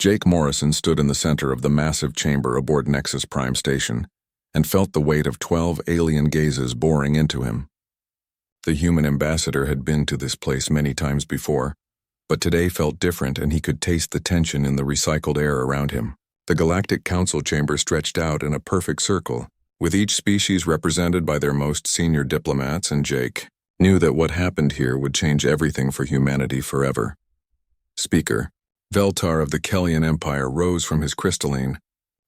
Jake Morrison stood in the center of the massive chamber aboard Nexus Prime Station and felt the weight of 12 alien gazes boring into him. The human ambassador had been to this place many times before, but today felt different, and he could taste the tension in the recycled air around him. The Galactic Council chamber stretched out in a perfect circle, with each species represented by their most senior diplomats, and Jake knew that what happened here would change everything for humanity forever. Speaker Veltar of the Kellyan Empire rose from his crystalline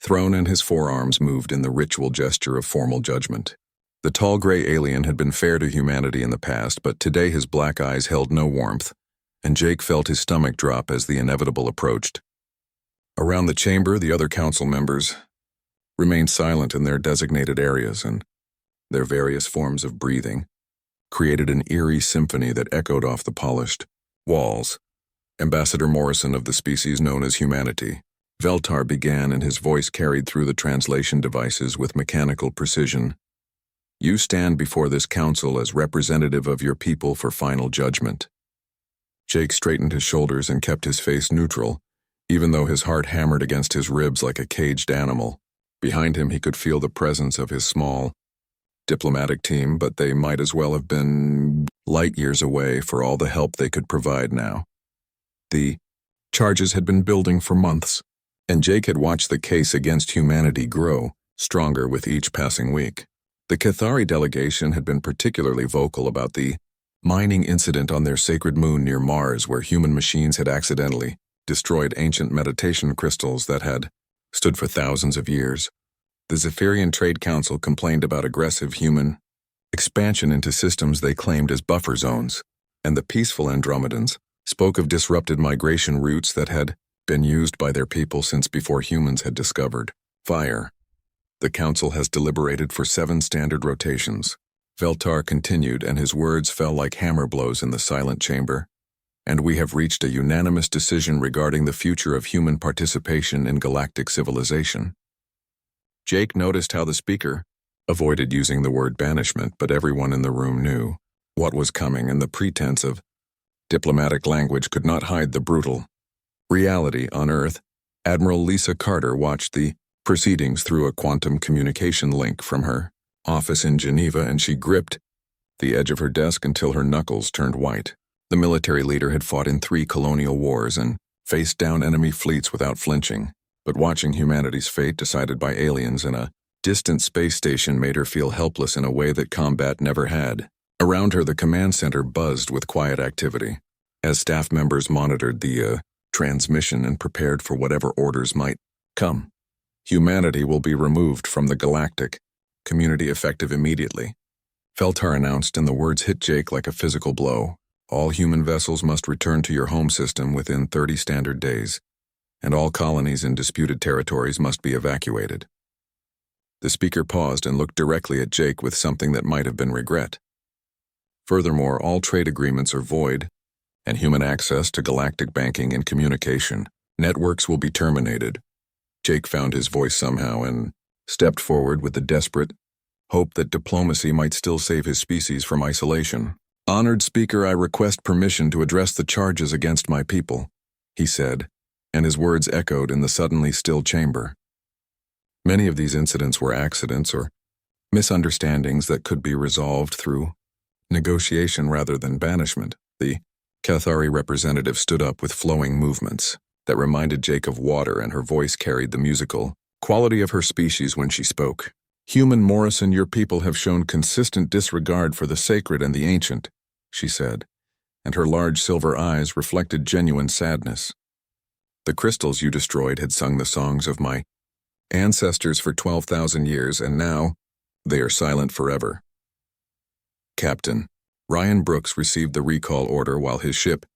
throne, and his forearms moved in the ritual gesture of formal judgment. The tall gray alien had been fair to humanity in the past, but today his black eyes held no warmth, and Jake felt his stomach drop as the inevitable approached. Around the chamber, the other council members remained silent in their designated areas, and their various forms of breathing created an eerie symphony that echoed off the polished walls. Ambassador Morrison of the species known as humanity, Veltar began, and his voice carried through the translation devices with mechanical precision. You stand before this council as representative of your people for final judgment. Jake straightened his shoulders and kept his face neutral, even though his heart hammered against his ribs like a caged animal. Behind him he could feel the presence of his small diplomatic team, but they might as well have been light years away for all the help they could provide now. The charges had been building for months, and Jake had watched the case against humanity grow stronger with each passing week. The Cathari delegation had been particularly vocal about the mining incident on their sacred moon near Mars, where human machines had accidentally destroyed ancient meditation crystals that had stood for thousands of years. The Zephyrian Trade Council complained about aggressive human expansion into systems they claimed as buffer zones, and the peaceful Andromedans spoke of disrupted migration routes that had been used by their people since before humans had discovered fire. The council has deliberated for 7 standard rotations. Veltar continued, and his words fell like hammer blows in the silent chamber. And we have reached a unanimous decision regarding the future of human participation in galactic civilization. Jake noticed how the speaker avoided using the word banishment, but everyone in the room knew what was coming, and the pretense of diplomatic language could not hide the brutal reality on Earth. Admiral Lisa Carter watched the proceedings through a quantum communication link from her office in Geneva, and she gripped the edge of her desk until her knuckles turned white. The military leader had fought in 3 colonial wars and faced down enemy fleets without flinching, but watching humanity's fate decided by aliens in a distant space station made her feel helpless in a way that combat never had. Around her, the command center buzzed with quiet activity, as staff members monitored the transmission and prepared for whatever orders might come. Humanity will be removed from the galactic community effective immediately, Veltar announced, and the words hit Jake like a physical blow. All human vessels must return to your home system within 30 standard days, and all colonies in disputed territories must be evacuated. The speaker paused and looked directly at Jake with something that might have been regret. Furthermore, all trade agreements are void, and human access to galactic banking and communication networks will be terminated. Jake found his voice somehow and stepped forward with the desperate hope that diplomacy might still save his species from isolation. Honored Speaker, I request permission to address the charges against my people, he said, and his words echoed in the suddenly still chamber. Many of these incidents were accidents or misunderstandings that could be resolved through negotiation rather than banishment. The Cathari representative stood up with flowing movements that reminded Jake of water, and her voice carried the musical quality of her species when she spoke. Human Morrison, your people have shown consistent disregard for the sacred and the ancient, she said, and her large silver eyes reflected genuine sadness. The crystals you destroyed had sung the songs of my ancestors for 12,000 years, and now they are silent forever. Captain Ryan Brooks received the recall order while his ship,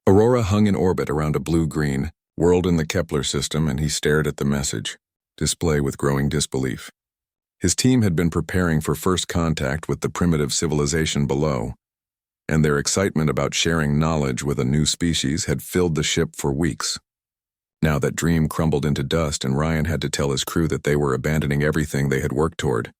Aurora, hung in orbit around a blue-green world in the Kepler system, and he stared at the message display with growing disbelief. His team had been preparing for first contact with the primitive civilization below, and their excitement about sharing knowledge with a new species had filled the ship for weeks. Now that dream crumbled into dust, and Ryan had to tell his crew that they were abandoning everything they had worked toward.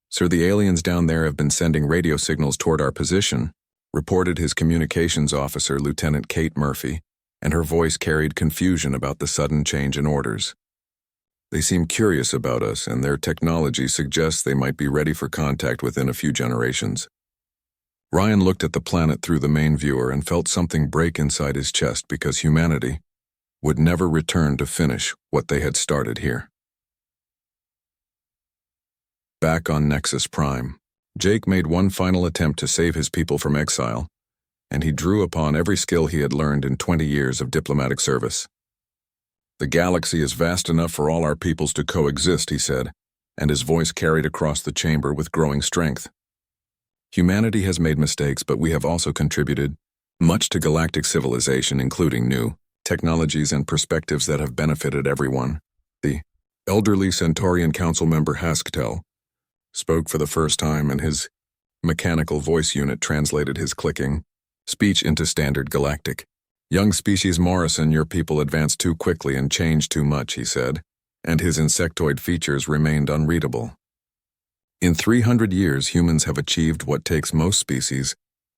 Sir, the aliens down there have been sending radio signals toward our position, reported his communications officer, Lieutenant Kate Murphy, and her voice carried confusion about the sudden change in orders. They seem curious about us, and their technology suggests they might be ready for contact within a few generations. Ryan looked at the planet through the main viewer and felt something break inside his chest because humanity would never return to finish what they had started here. Back on Nexus Prime, Jake made one final attempt to save his people from exile, and he drew upon every skill he had learned in 20 years of diplomatic service. "The galaxy is vast enough for all our peoples to coexist," he said, and his voice carried across the chamber with growing strength. "Humanity has made mistakes, but we have also contributed much to galactic civilization, including new technologies and perspectives that have benefited everyone." The elderly Centaurian council member Haskell spoke for the first time, and his mechanical voice unit translated his clicking speech into standard galactic. "Young species Morrison, your people advanced too quickly and changed too much," he said, and his insectoid features remained unreadable. "In 300 years, humans have achieved what takes most species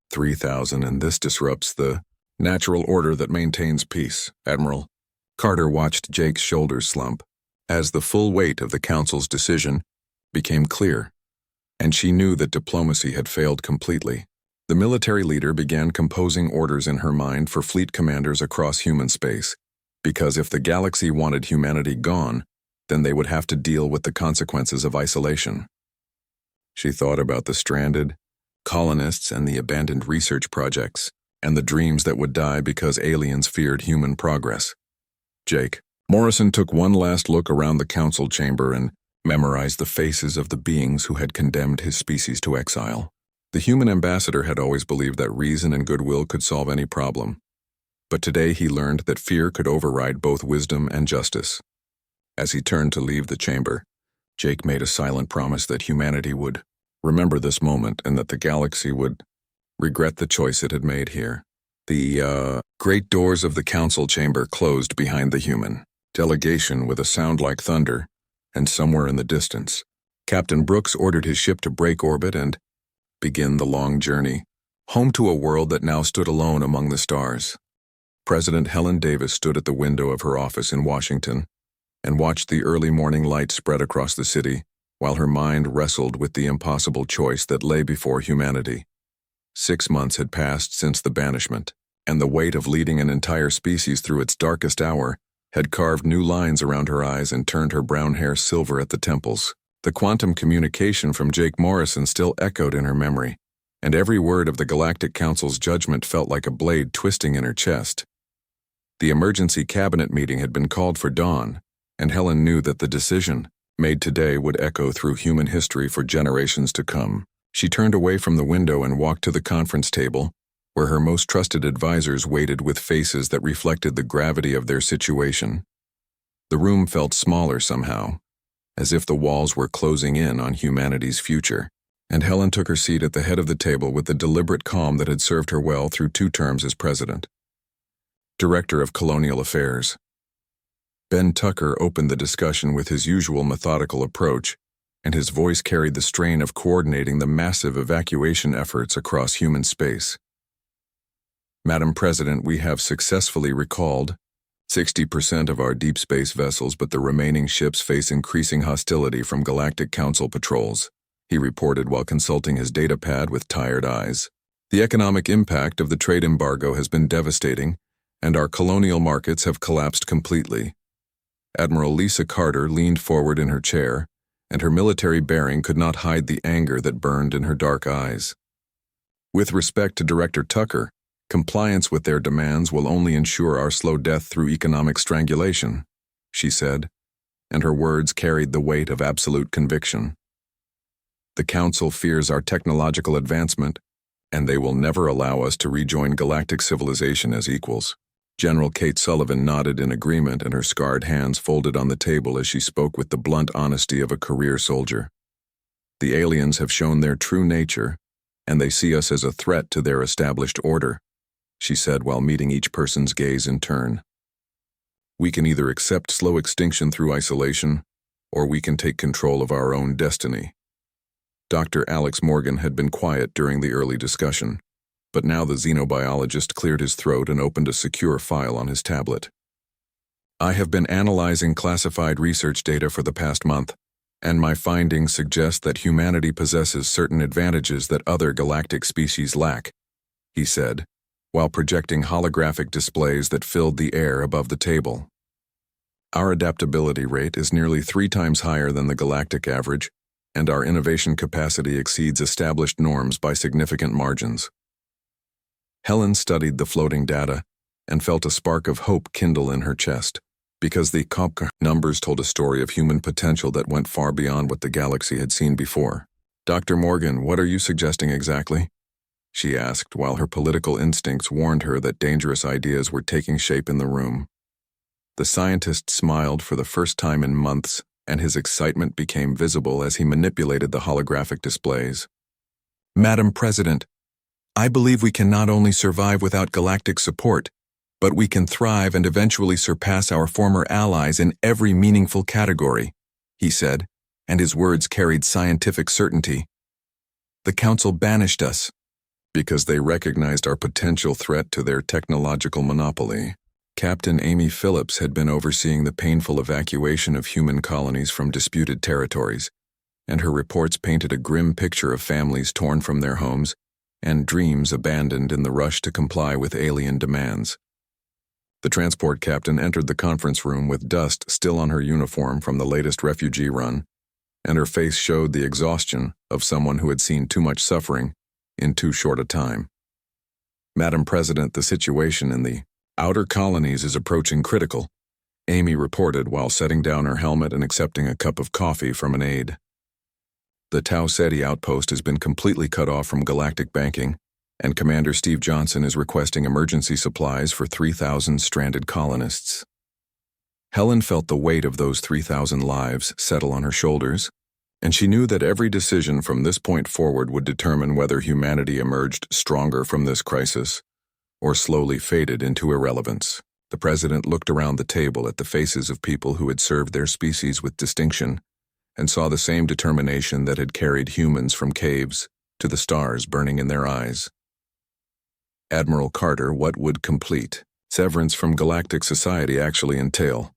3,000, and this disrupts the natural order that maintains peace." Admiral Carter watched Jake's shoulders slump as the full weight of the Council's decision became clear, and she knew that diplomacy had failed completely. The military leader began composing orders in her mind for fleet commanders across human space, because if the galaxy wanted humanity gone, then they would have to deal with the consequences of isolation. She thought about the stranded colonists and the abandoned research projects, and the dreams that would die because aliens feared human progress. Jake Morrison took one last look around the council chamber and memorized the faces of the beings who had condemned his species to exile. The human ambassador had always believed that reason and goodwill could solve any problem, but today he learned that fear could override both wisdom and justice. As he turned to leave the chamber, Jake made a silent promise that humanity would remember this moment and that the galaxy would regret the choice it had made here. The great doors of the council chamber closed behind the human delegation with a sound like thunder, and somewhere in the distance, Captain Brooks ordered his ship to break orbit and begin the long journey, home to a world that now stood alone among the stars. President Helen Davis stood at the window of her office in Washington and watched the early morning light spread across the city while her mind wrestled with the impossible choice that lay before humanity. 6 months had passed since the banishment, and the weight of leading an entire species through its darkest hour had carved new lines around her eyes and turned her brown hair silver at the temples. The quantum communication from Jake Morrison still echoed in her memory, and every word of the Galactic Council's judgment felt like a blade twisting in her chest. The emergency cabinet meeting had been called for dawn, and Helen knew that the decision made today would echo through human history for generations to come. She turned away from the window and walked to the conference table, where her most trusted advisors waited with faces that reflected the gravity of their situation. The room felt smaller somehow, as if the walls were closing in on humanity's future, and Helen took her seat at the head of the table with the deliberate calm that had served her well through 2 terms as president. Director of Colonial Affairs. Ben Tucker opened the discussion with his usual methodical approach, and his voice carried the strain of coordinating the massive evacuation efforts across human space. "Madam President, we have successfully recalled 60% of our deep space vessels, but the remaining ships face increasing hostility from Galactic Council patrols," he reported while consulting his datapad with tired eyes. "The economic impact of the trade embargo has been devastating, and our colonial markets have collapsed completely." Admiral Lisa Carter leaned forward in her chair, and her military bearing could not hide the anger that burned in her dark eyes. "With respect to Director Tucker, compliance with their demands will only ensure our slow death through economic strangulation," she said, and her words carried the weight of absolute conviction. "The Council fears our technological advancement, and they will never allow us to rejoin galactic civilization as equals." General Kate Sullivan nodded in agreement, and her scarred hands folded on the table as she spoke with the blunt honesty of a career soldier. "The aliens have shown their true nature, and they see us as a threat to their established order," she said while meeting each person's gaze in turn. "We can either accept slow extinction through isolation, or we can take control of our own destiny." Dr. Alex Morgan had been quiet during the early discussion, But now the xenobiologist cleared his throat and opened a secure file on his tablet. I have been analyzing classified research data for the past month, and my findings suggest that humanity possesses certain advantages that other galactic species lack, he said, while projecting holographic displays that filled the air above the table. Our adaptability rate is nearly 3 times higher than the galactic average, and our innovation capacity exceeds established norms by significant margins. Helen studied the floating data and felt a spark of hope kindle in her chest, because the capcut numbers told a story of human potential that went far beyond what the galaxy had seen before. Dr. Morgan, what are you suggesting exactly? She asked, while her political instincts warned her that dangerous ideas were taking shape in the room. The scientist smiled for the first time in months, and his excitement became visible as he manipulated the holographic displays. Madam President, I believe we can not only survive without galactic support, but we can thrive and eventually surpass our former allies in every meaningful category, he said, and his words carried scientific certainty. The Council banished us because they recognized our potential threat to their technological monopoly. Captain Amy Phillips had been overseeing the painful evacuation of human colonies from disputed territories, and her reports painted a grim picture of families torn from their homes and dreams abandoned in the rush to comply with alien demands. The transport captain entered the conference room with dust still on her uniform from the latest refugee run, and her face showed the exhaustion of someone who had seen too much suffering in too short a time. Madam President, the situation in the outer colonies is approaching critical, Amy reported while setting down her helmet and accepting a cup of coffee from an aide. The Tau Ceti outpost has been completely cut off from galactic banking, and Commander Steve Johnson is requesting emergency supplies for 3,000 stranded colonists. Helen felt the weight of those 3,000 lives settle on her shoulders, and she knew that every decision from this point forward would determine whether humanity emerged stronger from this crisis or slowly faded into irrelevance. The president looked around the table at the faces of people who had served their species with distinction and saw the same determination that had carried humans from caves to the stars burning in their eyes. Admiral Carter, what would complete severance from galactic society actually entail?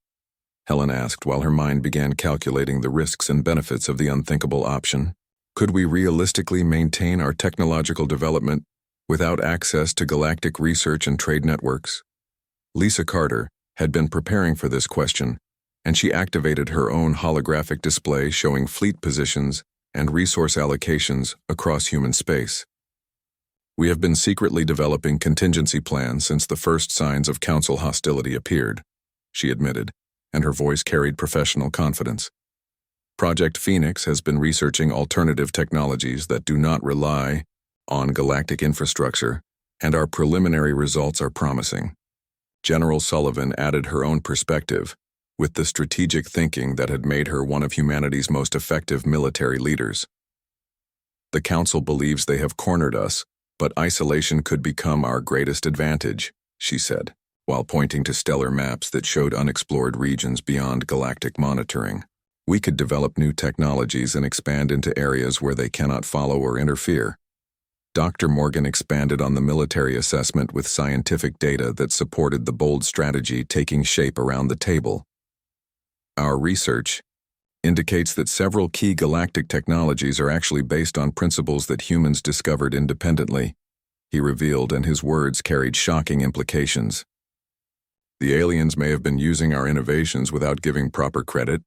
Helen asked while her mind began calculating the risks and benefits of the unthinkable option. Could we realistically maintain our technological development without access to galactic research and trade networks? Lisa Carter had been preparing for this question, and she activated her own holographic display showing fleet positions and resource allocations across human space. We have been secretly developing contingency plans since the first signs of Council hostility appeared, she admitted, and her voice carried professional confidence. Project Phoenix has been researching alternative technologies that do not rely on galactic infrastructure, and our preliminary results are promising. General Sullivan added her own perspective, with the strategic thinking that had made her one of humanity's most effective military leaders. The Council believes they have cornered us, but isolation could become our greatest advantage, she said, while pointing to stellar maps that showed unexplored regions beyond galactic monitoring. We could develop new technologies and expand into areas where they cannot follow or interfere. Dr. Morgan expanded on the military assessment with scientific data that supported the bold strategy taking shape around the table. Our research indicates that several key galactic technologies are actually based on principles that humans discovered independently, he revealed, and his words carried shocking implications. The aliens may have been using our innovations without giving proper credit.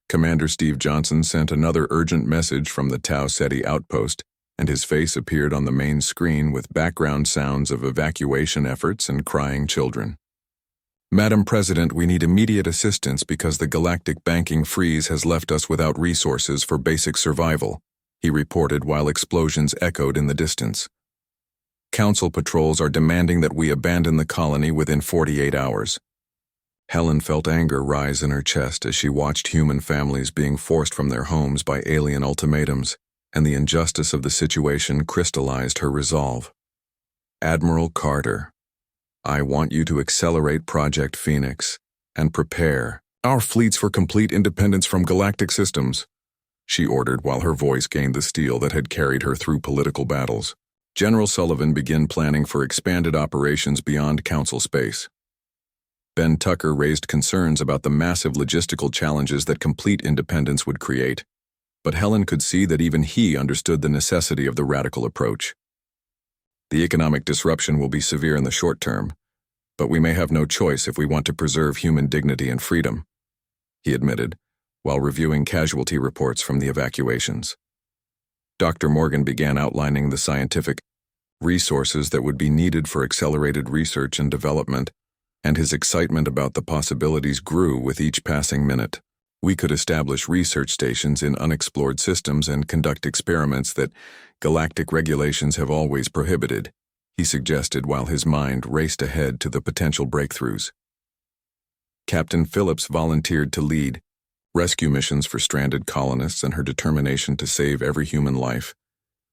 Commander Steve Johnson sent another urgent message from the Tau Ceti outpost, and his face appeared on the main screen with background sounds of evacuation efforts and crying children. Madam President, we need immediate assistance because the galactic banking freeze has left us without resources for basic survival, he reported while explosions echoed in the distance. Council patrols are demanding that we abandon the colony within 48 hours. Helen felt anger rise in her chest as she watched human families being forced from their homes by alien ultimatums, and the injustice of the situation crystallized her resolve. Admiral Carter, I want you to accelerate Project Phoenix and prepare our fleets for complete independence from galactic systems, she ordered while her voice gained the steel that had carried her through political battles. General Sullivan began planning for expanded operations beyond Council space. Ben Tucker raised concerns about the massive logistical challenges that complete independence would create, but Helen could see that even he understood the necessity of the radical approach. The economic disruption will be severe in the short term, but we may have no choice if we want to preserve human dignity and freedom, he admitted, while reviewing casualty reports from the evacuations. Dr. Morgan began outlining the scientific resources that would be needed for accelerated research and development, and his excitement about the possibilities grew with each passing minute. We could establish research stations in unexplored systems and conduct experiments that galactic regulations have always prohibited, he suggested while his mind raced ahead to the potential breakthroughs. Captain Phillips volunteered to lead rescue missions for stranded colonists, and her determination to save every human life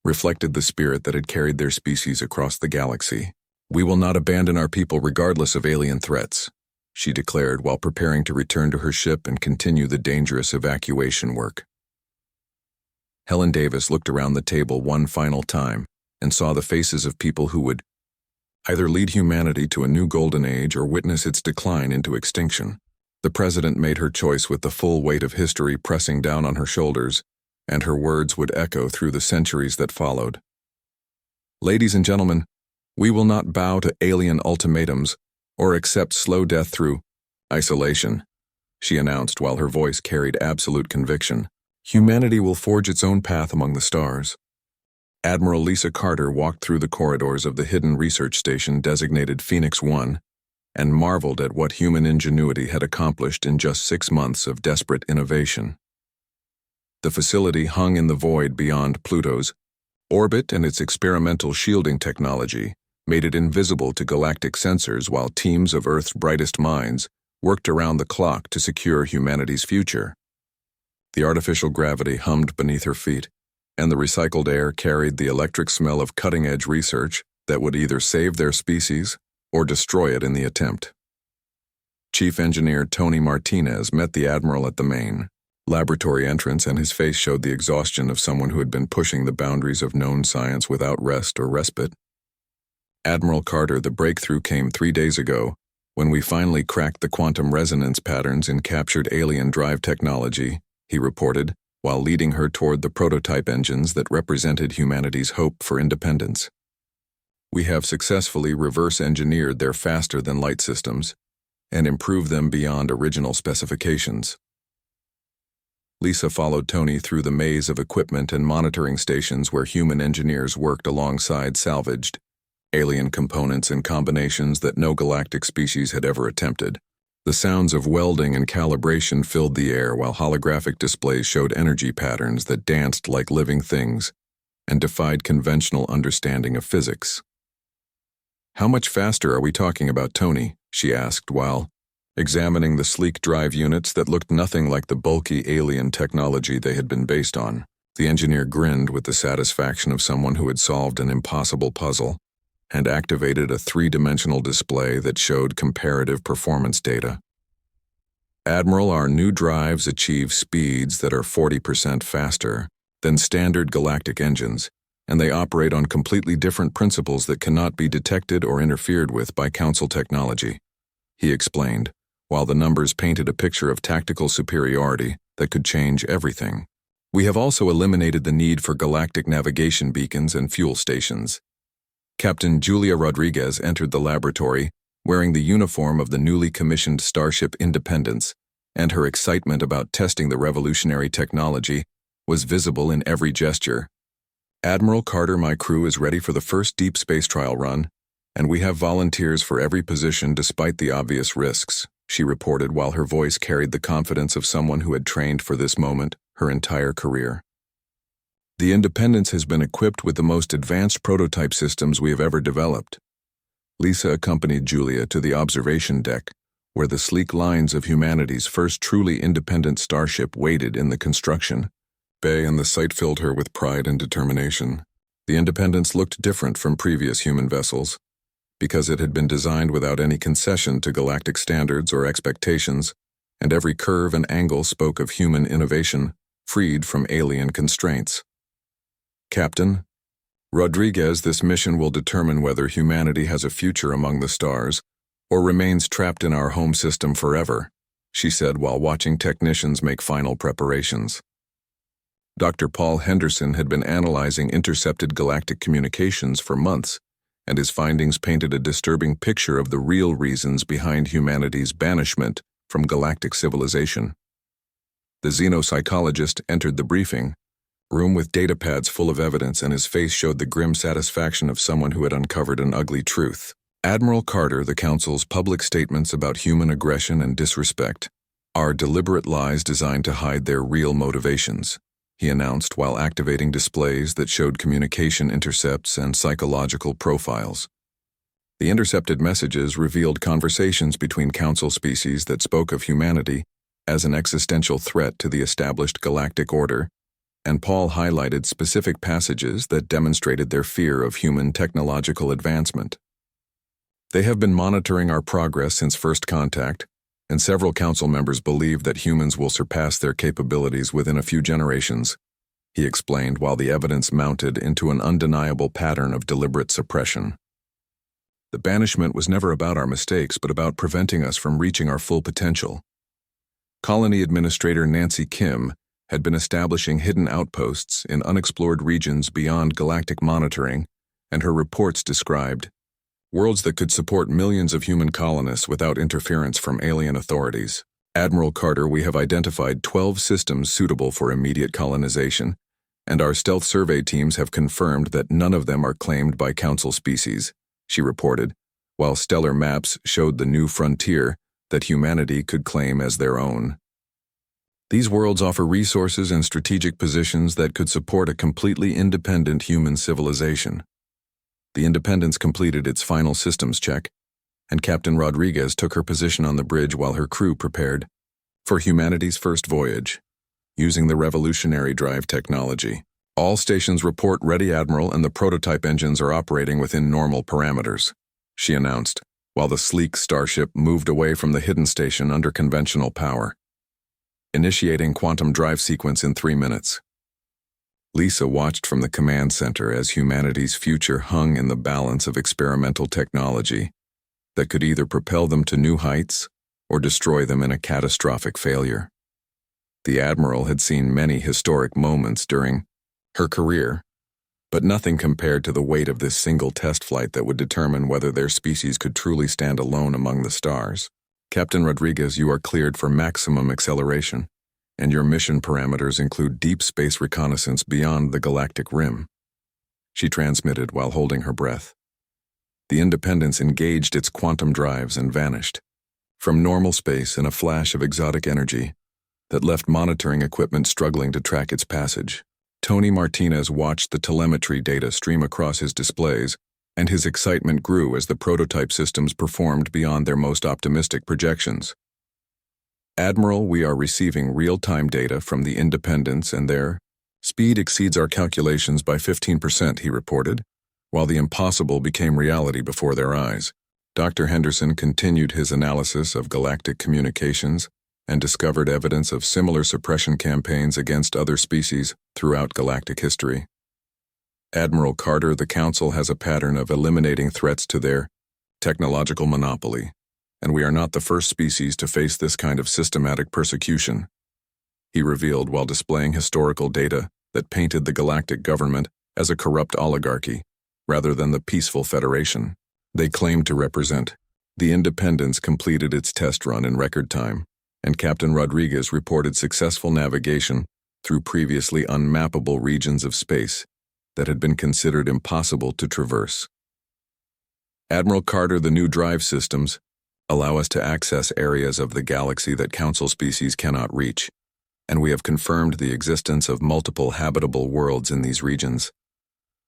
reflected the spirit that had carried their species across the galaxy. "We will not abandon our people regardless of alien threats," she declared while preparing to return to her ship and continue the dangerous evacuation work. Helen Davis looked around the table one final time and saw the faces of people who would either lead humanity to a new golden age or witness its decline into extinction. The president made her choice with the full weight of history pressing down on her shoulders, and her words would echo through the centuries that followed. "Ladies and gentlemen, we will not bow to alien ultimatums or accept slow death through isolation," she announced while her voice carried absolute conviction. "Humanity will forge its own path among the stars." Admiral Lisa Carter walked through the corridors of the hidden research station designated Phoenix 1 and marveled at what human ingenuity had accomplished in just 6 months of desperate innovation. The facility hung in the void beyond Pluto's orbit, and its experimental shielding technology made it invisible to galactic sensors, while teams of Earth's brightest minds worked around the clock to secure humanity's future. The artificial gravity hummed beneath her feet, and the recycled air carried the electric smell of cutting-edge research that would either save their species or destroy it in the attempt. Chief Engineer Tony Martinez met the Admiral at the main laboratory entrance, and his face showed the exhaustion of someone who had been pushing the boundaries of known science without rest or respite. "Admiral Carter, the breakthrough came 3 days ago, when we finally cracked the quantum resonance patterns in captured alien drive technology," he reported, while leading her toward the prototype engines that represented humanity's hope for independence. "We have successfully reverse-engineered their faster-than-light systems and improved them beyond original specifications." Lisa followed Tony through the maze of equipment and monitoring stations where human engineers worked alongside salvaged alien components in combinations that no galactic species had ever attempted. The sounds of welding and calibration filled the air, while holographic displays showed energy patterns that danced like living things and defied conventional understanding of physics. "How much faster are we talking about, Tony?" she asked while examining the sleek drive units that looked nothing like the bulky alien technology they had been based on. The engineer grinned with the satisfaction of someone who had solved an impossible puzzle and activated a 3-dimensional display that showed comparative performance data. "Admiral, our new drives achieve speeds that are 40% faster than standard galactic engines, and they operate on completely different principles that cannot be detected or interfered with by Council technology," he explained, while the numbers painted a picture of tactical superiority that could change everything. "We have also eliminated the need for galactic navigation beacons and fuel stations." Captain Julia Rodriguez entered the laboratory, wearing the uniform of the newly commissioned starship Independence, and her excitement about testing the revolutionary technology was visible in every gesture. "Admiral Carter, my crew is ready for the first deep space trial run, and we have volunteers for every position despite the obvious risks," she reported while her voice carried the confidence of someone who had trained for this moment her entire career. "The Independence has been equipped with the most advanced prototype systems we have ever developed." Lisa accompanied Julia to the observation deck, where the sleek lines of humanity's first truly independent starship waited in the construction bay, and the sight filled her with pride and determination. The Independence looked different from previous human vessels, because it had been designed without any concession to galactic standards or expectations, and every curve and angle spoke of human innovation, freed from alien constraints. "Captain, Rodriguez, this mission will determine whether humanity has a future among the stars or remains trapped in our home system forever, she said while watching technicians make final preparations. Dr. Paul Henderson had been analyzing intercepted galactic communications for months, and his findings painted a disturbing picture of the real reasons behind humanity's banishment from galactic civilization. The xenopsychologist entered the briefing room with datapads full of evidence, and his face showed the grim satisfaction of someone who had uncovered an ugly truth. Admiral Carter, the Council's public statements about human aggression and disrespect are deliberate lies designed to hide their real motivations, he announced while activating displays that showed communication intercepts and psychological profiles. The intercepted messages revealed conversations between Council species that spoke of humanity as an existential threat to the established galactic order, and Paul highlighted specific passages that demonstrated their fear of human technological advancement. They have been monitoring our progress since first contact, and several Council members believe that humans will surpass their capabilities within a few generations, he explained while the evidence mounted into an undeniable pattern of deliberate suppression. The banishment was never about our mistakes, but about preventing us from reaching our full potential. Colony Administrator Nancy Kim had been establishing hidden outposts in unexplored regions beyond galactic monitoring, and her reports described worlds that could support millions of human colonists without interference from alien authorities. Admiral Carter, we have identified 12 systems suitable for immediate colonization, and our stealth survey teams have confirmed that none of them are claimed by Council species, she reported, while stellar maps showed the new frontier that humanity could claim as their own. These worlds offer resources and strategic positions that could support a completely independent human civilization. The Independence completed its final systems check, and Captain Rodriguez took her position on the bridge while her crew prepared for humanity's first voyage, using the revolutionary drive technology. All stations report ready, Admiral, and the prototype engines are operating within normal parameters, she announced, while the sleek starship moved away from the hidden station under conventional power. Initiating quantum drive sequence in 3 minutes. Lisa watched from the command center as humanity's future hung in the balance of experimental technology that could either propel them to new heights or destroy them in a catastrophic failure. The Admiral had seen many historic moments during her career, but nothing compared to the weight of this single test flight that would determine whether their species could truly stand alone among the stars. Captain Rodriguez, you are cleared for maximum acceleration, and your mission parameters include deep space reconnaissance beyond the galactic rim, she transmitted while holding her breath. The Independence engaged its quantum drives and vanished from normal space in a flash of exotic energy that left monitoring equipment struggling to track its passage. Tony Martinez watched the telemetry data stream across his displays, and his excitement grew as the prototype systems performed beyond their most optimistic projections. Admiral, we are receiving real-time data from the Independence, and their speed exceeds our calculations by 15%, he reported, while the impossible became reality before their eyes. Dr. Henderson continued his analysis of galactic communications and discovered evidence of similar suppression campaigns against other species throughout galactic history. Admiral Carter, the Council has a pattern of eliminating threats to their technological monopoly, and we are not the first species to face this kind of systematic persecution, he revealed while displaying historical data that painted the galactic government as a corrupt oligarchy rather than the peaceful federation they claimed to represent. The Independence completed its test run in record time, and Captain Rodriguez reported successful navigation through previously unmappable regions of space that had been considered impossible to traverse. Admiral Carter, the new drive systems allow us to access areas of the galaxy that Council species cannot reach, and we have confirmed the existence of multiple habitable worlds in these regions,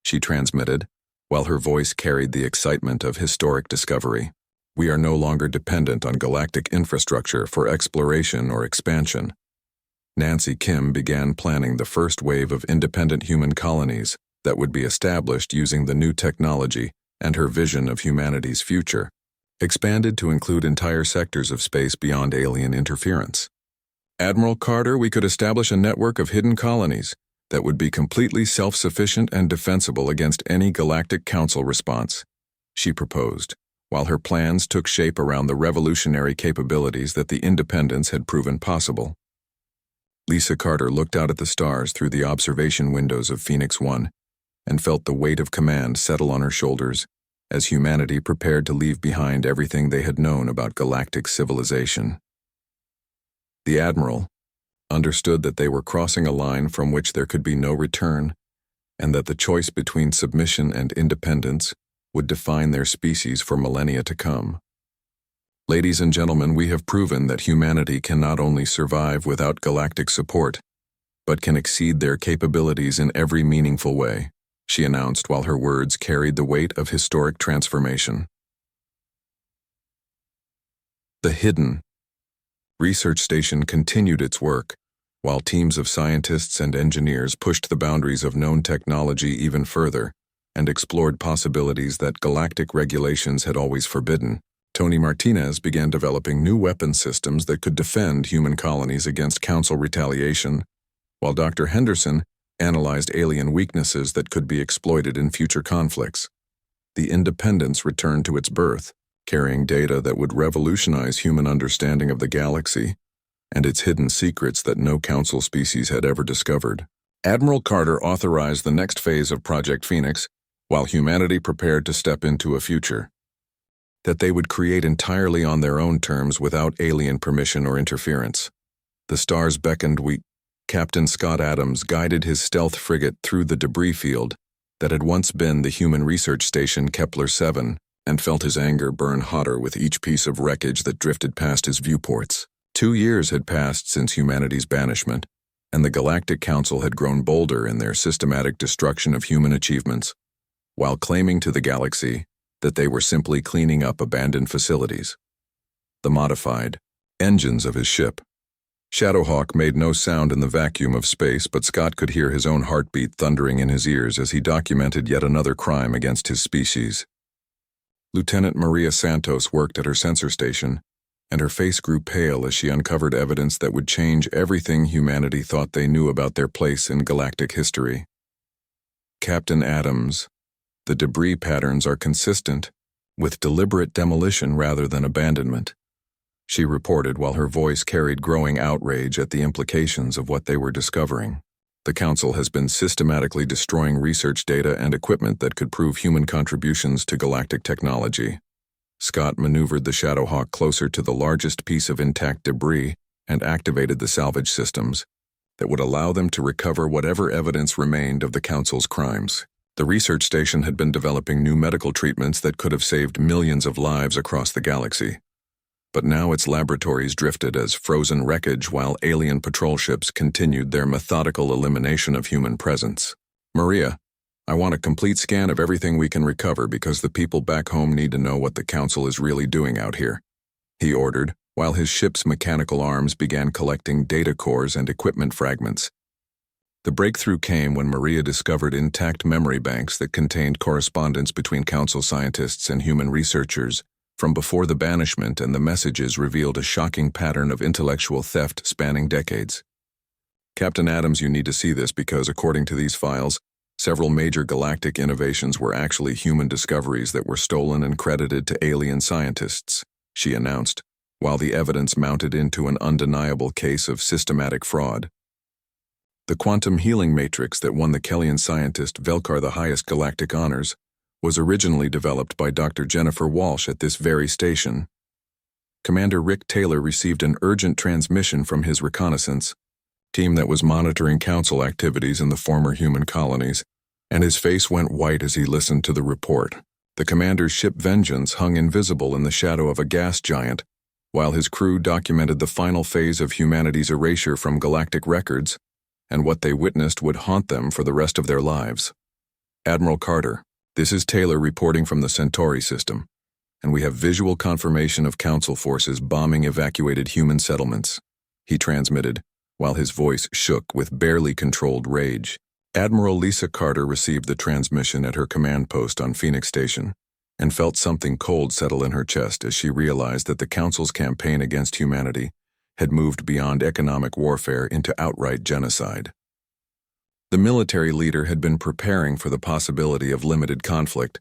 she transmitted, while her voice carried the excitement of historic discovery. We are no longer dependent on galactic infrastructure for exploration or expansion. Nancy Kim began planning the first wave of independent human colonies that would be established using the new technology, and her vision of humanity's future expanded to include entire sectors of space beyond alien interference. Admiral Carter, we could establish a network of hidden colonies that would be completely self-sufficient and defensible against any Galactic Council response, she proposed, while her plans took shape around the revolutionary capabilities that the Independents had proven possible. Lisa Carter looked out at the stars through the observation windows of Phoenix 1 and felt the weight of command settle on her shoulders as humanity prepared to leave behind everything they had known about galactic civilization. The Admiral understood that they were crossing a line from which there could be no return, and that the choice between submission and independence would define their species for millennia to come. Ladies and gentlemen, we have proven that humanity can not only survive without galactic support, but can exceed their capabilities in every meaningful way, she announced while her words carried the weight of historic transformation. The Hidden Research Station continued its work, while teams of scientists and engineers pushed the boundaries of known technology even further and explored possibilities that galactic regulations had always forbidden. Tony Martinez began developing new weapon systems that could defend human colonies against Council retaliation, while Dr. Henderson analyzed alien weaknesses that could be exploited in future conflicts. The Independence returned to its birth, carrying data that would revolutionize human understanding of the galaxy and its hidden secrets that no Council species had ever discovered. Admiral Carter authorized the next phase of Project Phoenix, while humanity prepared to step into a future that they would create entirely on their own terms without alien permission or interference. The stars beckoned. Captain Scott Adams guided his stealth frigate through the debris field that had once been the human research station Kepler 7 and felt his anger burn hotter with each piece of wreckage that drifted past his viewports. 2 years had passed since humanity's banishment, and the Galactic Council had grown bolder in their systematic destruction of human achievements, while claiming to the galaxy that they were simply cleaning up abandoned facilities. The modified engines of his ship, Shadowhawk, made no sound in the vacuum of space, but Scott could hear his own heartbeat thundering in his ears as he documented yet another crime against his species. Lieutenant Maria Santos worked at her sensor station, and her face grew pale as she uncovered evidence that would change everything humanity thought they knew about their place in galactic history. Captain Adams, the debris patterns are consistent with deliberate demolition rather than abandonment, she reported while her voice carried growing outrage at the implications of what they were discovering. The Council has been systematically destroying research data and equipment that could prove human contributions to galactic technology. Scott maneuvered the Shadowhawk closer to the largest piece of intact debris and activated the salvage systems that would allow them to recover whatever evidence remained of the Council's crimes. The research station had been developing new medical treatments that could have saved millions of lives across the galaxy. But now its laboratories drifted as frozen wreckage while alien patrol ships continued their methodical elimination of human presence. Maria, I want a complete scan of everything we can recover because the people back home need to know what the Council is really doing out here, he ordered, while his ship's mechanical arms began collecting data cores and equipment fragments. The breakthrough came when Maria discovered intact memory banks that contained correspondence between Council scientists and human researchers from before the banishment, and the messages revealed a shocking pattern of intellectual theft spanning decades. Captain Adams, you need to see this because, according to these files, several major galactic innovations were actually human discoveries that were stolen and credited to alien scientists, she announced, while the evidence mounted into an undeniable case of systematic fraud. The quantum healing matrix that won the Kellyan scientist Velkar the highest galactic honors was originally developed by Dr. Jennifer Walsh at this very station. Commander Rick Taylor received an urgent transmission from his reconnaissance team that was monitoring Council activities in the former human colonies, and his face went white as he listened to the report. The commander's ship Vengeance hung invisible in the shadow of a gas giant, while his crew documented the final phase of humanity's erasure from galactic records, and what they witnessed would haunt them for the rest of their lives. Admiral Carter, this is Taylor reporting from the Centauri system, and we have visual confirmation of Council forces bombing evacuated human settlements, he transmitted, while his voice shook with barely controlled rage. Admiral Lisa Carter received the transmission at her command post on Phoenix Station, and felt something cold settle in her chest as she realized that the Council's campaign against humanity had moved beyond economic warfare into outright genocide. The military leader had been preparing for the possibility of limited conflict,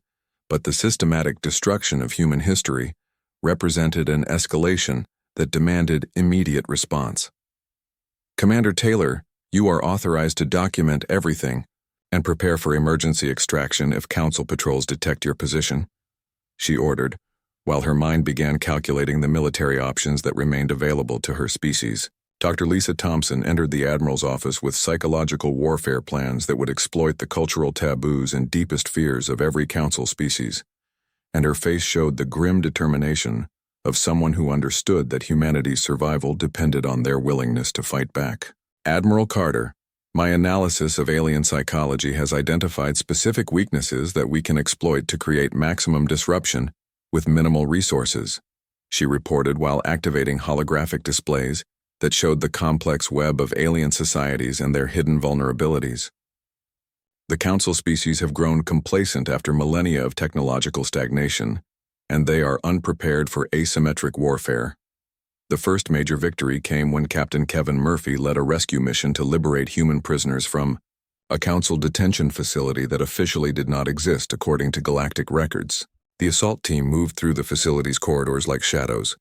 but the systematic destruction of human history represented an escalation that demanded immediate response. "Commander Taylor, you are authorized to document everything and prepare for emergency extraction if Council patrols detect your position," she ordered, while her mind began calculating the military options that remained available to her species. Dr. Lisa Thompson entered the Admiral's office with psychological warfare plans that would exploit the cultural taboos and deepest fears of every Council species, and her face showed the grim determination of someone who understood that humanity's survival depended on their willingness to fight back. "Admiral Carter, my analysis of alien psychology has identified specific weaknesses that we can exploit to create maximum disruption with minimal resources," she reported while activating holographic displays that showed the complex web of alien societies and their hidden vulnerabilities. The Council species have grown complacent after millennia of technological stagnation, and they are unprepared for asymmetric warfare. The first major victory came when Captain Kevin Murphy led a rescue mission to liberate human prisoners from a Council detention facility that officially did not exist according to galactic records. The assault team moved through the facility's corridors like shadows,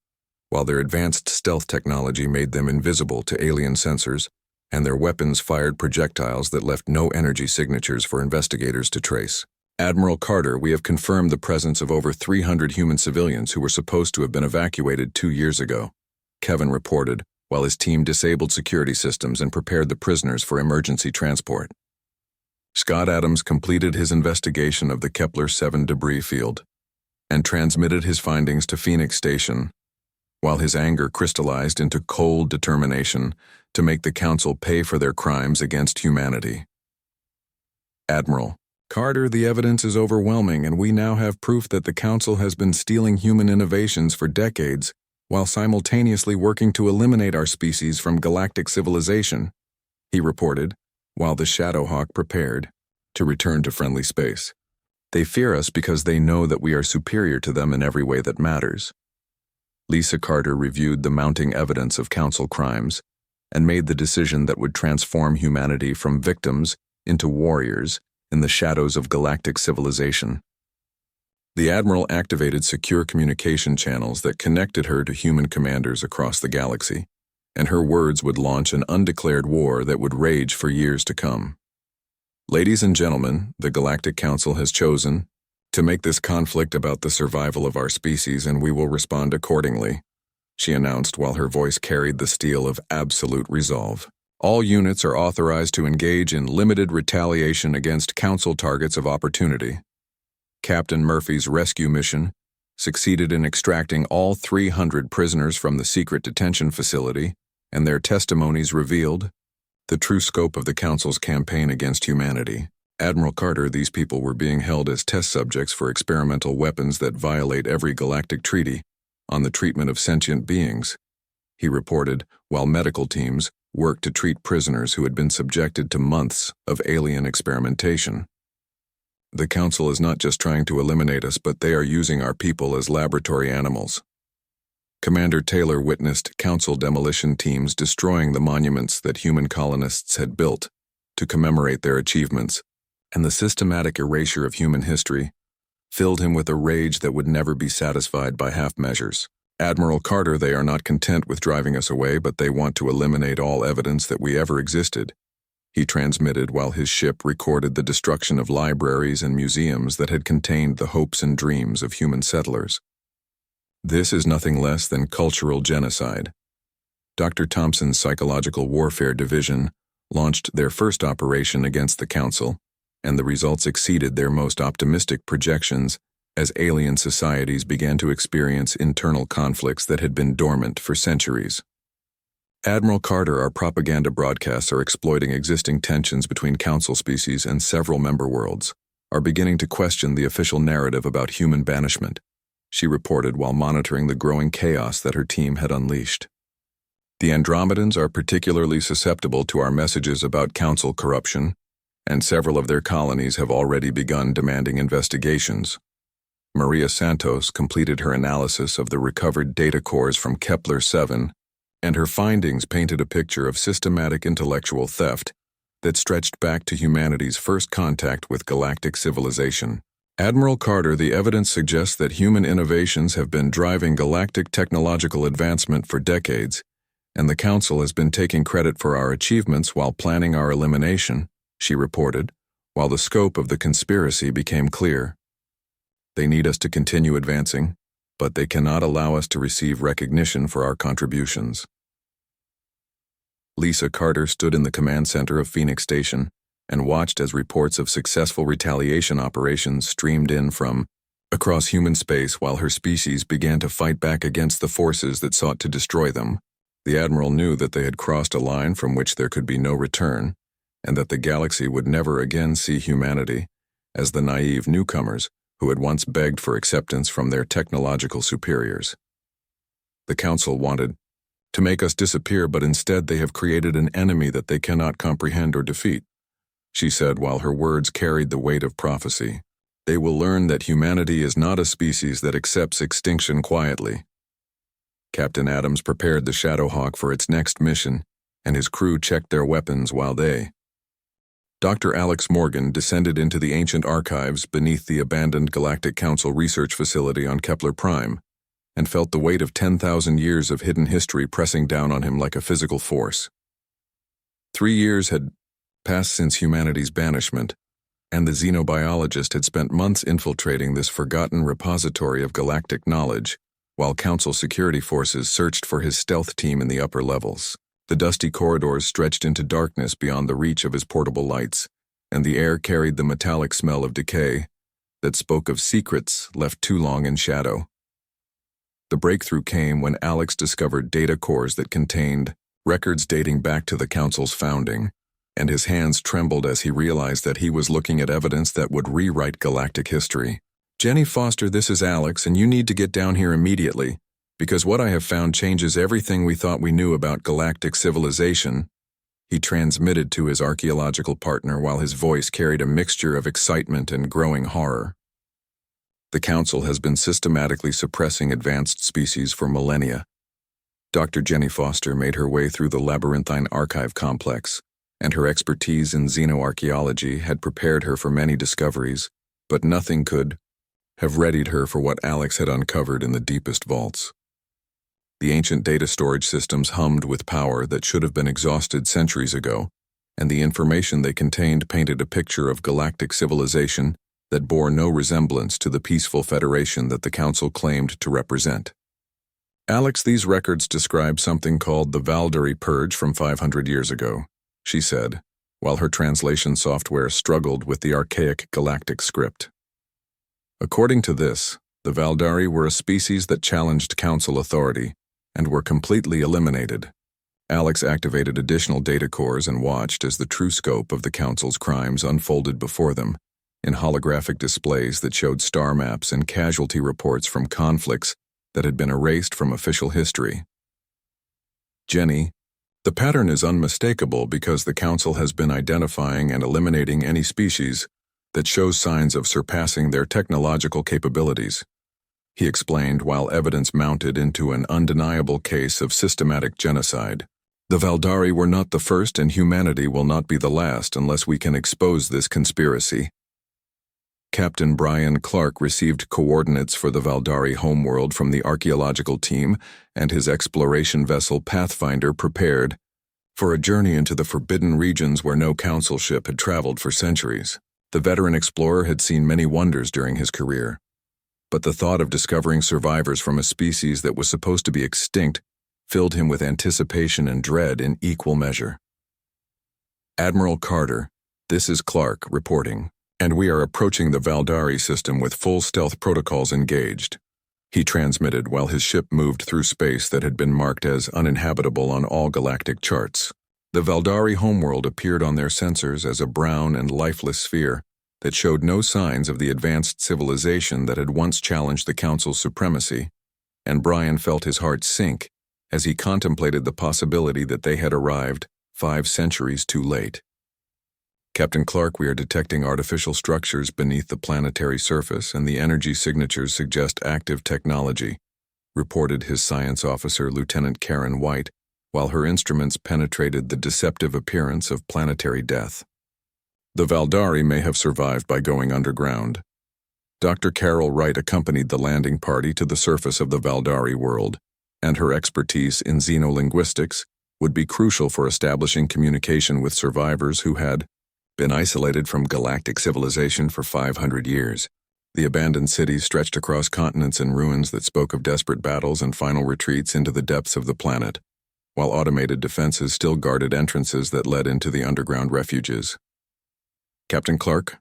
while their advanced stealth technology made them invisible to alien sensors, and their weapons fired projectiles that left no energy signatures for investigators to trace. "Admiral Carter, we have confirmed the presence of over 300 human civilians who were supposed to have been evacuated 2 years ago," Kevin reported, while his team disabled security systems and prepared the prisoners for emergency transport. Scott Adams completed his investigation of the Kepler-7 debris field and transmitted his findings to Phoenix Station, while his anger crystallized into cold determination to make the Council pay for their crimes against humanity. "Admiral Carter, the evidence is overwhelming, and we now have proof that the Council has been stealing human innovations for decades while simultaneously working to eliminate our species from galactic civilization," he reported, while the Shadowhawk prepared to return to friendly space. "They fear us because they know that we are superior to them in every way that matters." Lisa Carter reviewed the mounting evidence of Council crimes and made the decision that would transform humanity from victims into warriors in the shadows of galactic civilization. The Admiral activated secure communication channels that connected her to human commanders across the galaxy, and her words would launch an undeclared war that would rage for years to come. "Ladies and gentlemen, the Galactic Council has chosen to make this conflict about the survival of our species, and we will respond accordingly," she announced while her voice carried the steel of absolute resolve. "All units are authorized to engage in limited retaliation against Council targets of opportunity." Captain Murphy's rescue mission succeeded in extracting all 300 prisoners from the secret detention facility, and their testimonies revealed the true scope of the Council's campaign against humanity. "Admiral Carter, these people were being held as test subjects for experimental weapons that violate every galactic treaty on the treatment of sentient beings," he reported, while medical teams worked to treat prisoners who had been subjected to months of alien experimentation. "The Council is not just trying to eliminate us, but they are using our people as laboratory animals." Commander Taylor witnessed Council demolition teams destroying the monuments that human colonists had built to commemorate their achievements, and the systematic erasure of human history filled him with a rage that would never be satisfied by half measures. "Admiral Carter, they are not content with driving us away, but they want to eliminate all evidence that we ever existed," he transmitted while his ship recorded the destruction of libraries and museums that had contained the hopes and dreams of human settlers. "This is nothing less than cultural genocide." Dr. Thompson's Psychological Warfare Division launched their first operation against the Council, and the results exceeded their most optimistic projections as alien societies began to experience internal conflicts that had been dormant for centuries. "Admiral Carter, our propaganda broadcasts are exploiting existing tensions between Council species, and several member worlds are beginning to question the official narrative about human banishment," she reported while monitoring the growing chaos that her team had unleashed. "The Andromedans are particularly susceptible to our messages about Council corruption, and several of their colonies have already begun demanding investigations." Maria Santos completed her analysis of the recovered data cores from Kepler-7, and her findings painted a picture of systematic intellectual theft that stretched back to humanity's first contact with galactic civilization. Admiral Carter, the evidence suggests that human innovations have been driving galactic technological advancement for decades, and the Council has been taking credit for our achievements while planning our elimination, she reported, while the scope of the conspiracy became clear. They need us to continue advancing, but they cannot allow us to receive recognition for our contributions. Lisa Carter stood in the command center of Phoenix Station and watched as reports of successful retaliation operations streamed in from across human space while her species began to fight back against the forces that sought to destroy them. The Admiral knew that they had crossed a line from which there could be no return, and that the galaxy would never again see humanity as the naive newcomers who had once begged for acceptance from their technological superiors. The Council wanted to make us disappear, but instead they have created an enemy that they cannot comprehend or defeat, she said while her words carried the weight of prophecy. They will learn that humanity is not a species that accepts extinction quietly. Captain Adams prepared the Shadowhawk for its next mission, and his crew checked their weapons while they. Dr. Alex Morgan descended into the ancient archives beneath the abandoned Galactic Council research facility on Kepler Prime, and felt the weight of 10,000 years of hidden history pressing down on him like a physical force. 3 years had passed since humanity's banishment, and the xenobiologist had spent months infiltrating this forgotten repository of galactic knowledge, while Council security forces searched for his stealth team in the upper levels. The dusty corridors stretched into darkness beyond the reach of his portable lights, and the air carried the metallic smell of decay that spoke of secrets left too long in shadow. The breakthrough came when Alex discovered data cores that contained records dating back to the Council's founding, and his hands trembled as he realized that he was looking at evidence that would rewrite galactic history. "Jenny Foster, this is Alex, and you need to get down here immediately, because what I have found changes everything we thought we knew about galactic civilization," he transmitted to his archaeological partner while his voice carried a mixture of excitement and growing horror. The Council has been systematically suppressing advanced species for millennia. Dr. Jenny Foster made her way through the labyrinthine archive complex, and her expertise in xenoarchaeology had prepared her for many discoveries, but nothing could have readied her for what Alex had uncovered in the deepest vaults. The ancient data storage systems hummed with power that should have been exhausted centuries ago, and the information they contained painted a picture of galactic civilization that bore no resemblance to the peaceful federation that the Council claimed to represent. "Alex, these records describe something called the Valdari Purge from 500 years ago," she said, while her translation software struggled with the archaic galactic script. According to this, the Valdari were a species that challenged Council authority and were completely eliminated. Alex activated additional data cores and watched as the true scope of the Council's crimes unfolded before them, in holographic displays that showed star maps and casualty reports from conflicts that had been erased from official history. "Jenny, the pattern is unmistakable because the Council has been identifying and eliminating any species that shows signs of surpassing their technological capabilities," he explained while evidence mounted into an undeniable case of systematic genocide. "The Valdari were not the first, and humanity will not be the last unless we can expose this conspiracy." Captain Brian Clark received coordinates for the Valdari homeworld from the archaeological team, and his exploration vessel Pathfinder prepared for a journey into the forbidden regions where no Council ship had traveled for centuries. The veteran explorer had seen many wonders during his career, but the thought of discovering survivors from a species that was supposed to be extinct filled him with anticipation and dread in equal measure. "Admiral Carter, this is Clark reporting, and we are approaching the Valdari system with full stealth protocols engaged," he transmitted while his ship moved through space that had been marked as uninhabitable on all galactic charts. The Valdari homeworld appeared on their sensors as a brown and lifeless sphere that showed no signs of the advanced civilization that had once challenged the Council's supremacy, and Brian felt his heart sink as he contemplated the possibility that they had arrived 5 centuries too late. "Captain Clark, we are detecting artificial structures beneath the planetary surface, and the energy signatures suggest active technology," reported his science officer, Lieutenant Karen White, while her instruments penetrated the deceptive appearance of planetary death. The Valdari may have survived by going underground. Dr. Carol Wright accompanied the landing party to the surface of the Valdari world, and her expertise in xenolinguistics would be crucial for establishing communication with survivors who had been isolated from galactic civilization for 500 years. The abandoned cities stretched across continents in ruins that spoke of desperate battles and final retreats into the depths of the planet, while automated defenses still guarded entrances that led into the underground refuges. Captain Clark,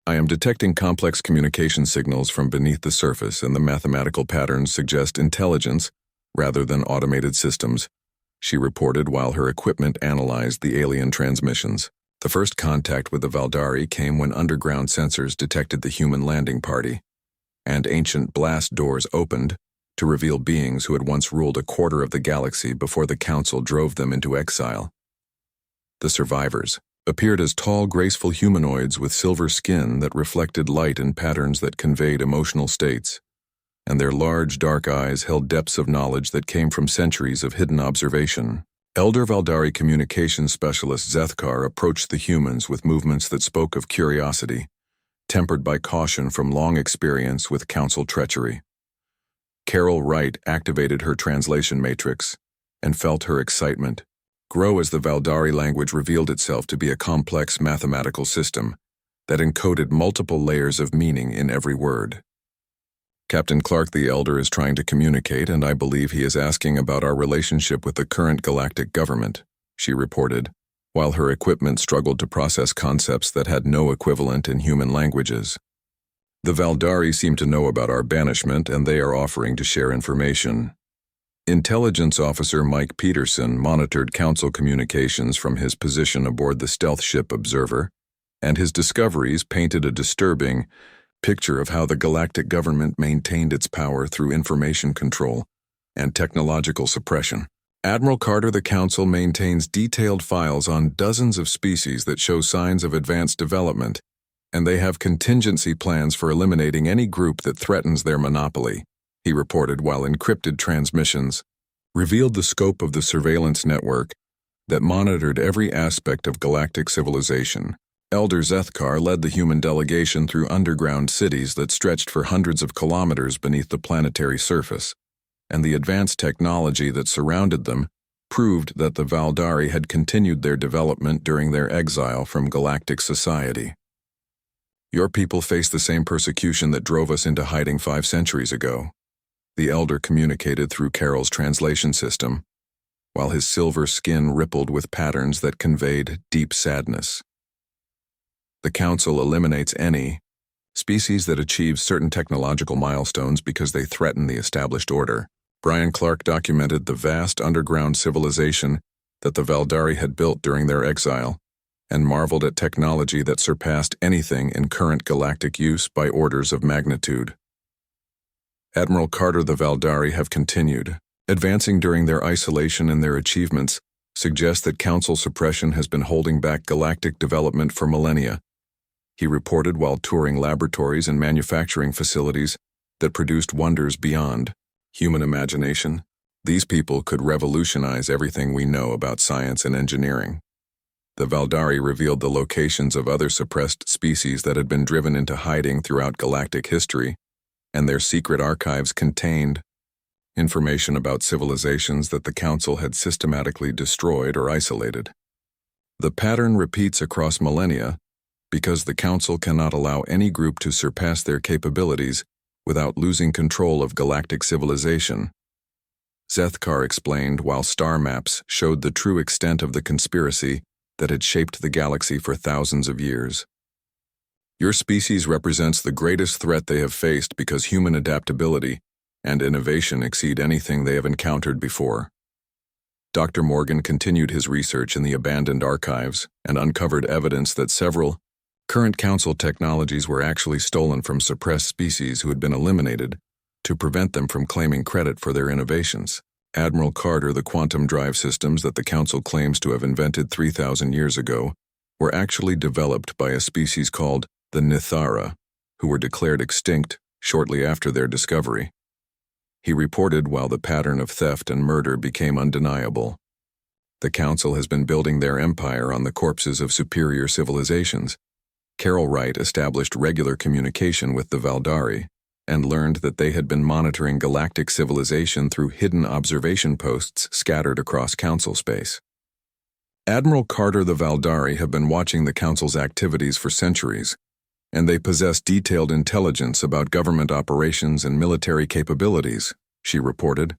I am detecting complex communication signals from beneath the surface, and the mathematical patterns suggest intelligence rather than automated systems, she reported while her equipment analyzed the alien transmissions. The first contact with the Valdari came when underground sensors detected the human landing party, and ancient blast doors opened to reveal beings who had once ruled a quarter of the galaxy before the Council drove them into exile. The survivors appeared as tall, graceful humanoids with silver skin that reflected light in patterns that conveyed emotional states, and their large, dark eyes held depths of knowledge that came from centuries of hidden observation. Elder Valdari communications specialist Zethkar approached the humans with movements that spoke of curiosity, tempered by caution from long experience with Council treachery. Carol Wright activated her translation matrix and felt her excitement grow as the Valdari language revealed itself to be a complex mathematical system that encoded multiple layers of meaning in every word. Captain Clark the Elder is trying to communicate, and I believe he is asking about our relationship with the current galactic government, she reported, while her equipment struggled to process concepts that had no equivalent in human languages. The Valdari seem to know about our banishment, and they are offering to share information. Intelligence Officer Mike Peterson monitored Council communications from his position aboard the stealth ship Observer, and his discoveries painted a disturbing picture of how the galactic government maintained its power through information control and technological suppression. Admiral Carter, the Council maintains detailed files on dozens of species that show signs of advanced development, and they have contingency plans for eliminating any group that threatens their monopoly, he reported while encrypted transmissions revealed the scope of the surveillance network that monitored every aspect of galactic civilization. Elder Zethkar led the human delegation through underground cities that stretched for hundreds of kilometers beneath the planetary surface, and the advanced technology that surrounded them proved that the Valdari had continued their development during their exile from galactic society. Your people face the same persecution that drove us into hiding 5 centuries ago, the Elder communicated through Carol's translation system, while his silver skin rippled with patterns that conveyed deep sadness. The Council eliminates any species that achieve certain technological milestones because they threaten the established order. Brian Clark documented the vast underground civilization that the Valdari had built during their exile, and marveled at technology that surpassed anything in current galactic use by orders of magnitude. Admiral Carter, the Valdari have continued, advancing during their isolation, and their achievements suggest that Council suppression has been holding back galactic development for millennia, he reported while touring laboratories and manufacturing facilities that produced wonders beyond human imagination. These people could revolutionize everything we know about science and engineering. The Valdari revealed the locations of other suppressed species that had been driven into hiding throughout galactic history, and their secret archives contained information about civilizations that the Council had systematically destroyed or isolated. The pattern repeats across millennia because the Council cannot allow any group to surpass their capabilities without losing control of galactic civilization, Zethkar explained while star maps showed the true extent of the conspiracy that had shaped the galaxy for thousands of years. Your species represents the greatest threat they have faced because human adaptability and innovation exceed anything they have encountered before. Dr. Morgan continued his research in the abandoned archives and uncovered evidence that several current Council technologies were actually stolen from suppressed species who had been eliminated to prevent them from claiming credit for their innovations. Admiral Carter, the quantum drive systems that the Council claims to have invented 3,000 years ago were actually developed by a species called the Nithara, who were declared extinct shortly after their discovery. He reported while the pattern of theft and murder became undeniable. The Council has been building their empire on the corpses of superior civilizations. Carol Wright established regular communication with the Valdari and learned that they had been monitoring galactic civilization through hidden observation posts scattered across Council space. Admiral Carter the Valdari have been watching the Council's activities for centuries, and they possess detailed intelligence about government operations and military capabilities, she reported.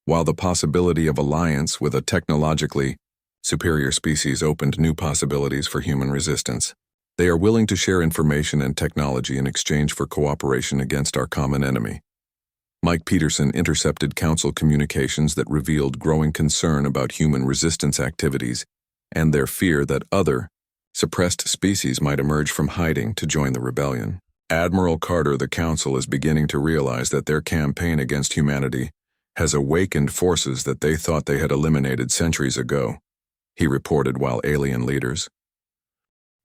While the possibility of alliance with a technologically superior species opened new possibilities for human resistance, they are willing to share information and technology in exchange for cooperation against our common enemy. Mike Peterson intercepted Council communications that revealed growing concern about human resistance activities and their fear that other, suppressed species might emerge from hiding to join the rebellion. Admiral Carter, the Council is beginning to realize that their campaign against humanity has awakened forces that they thought they had eliminated centuries ago, he reported while alien leaders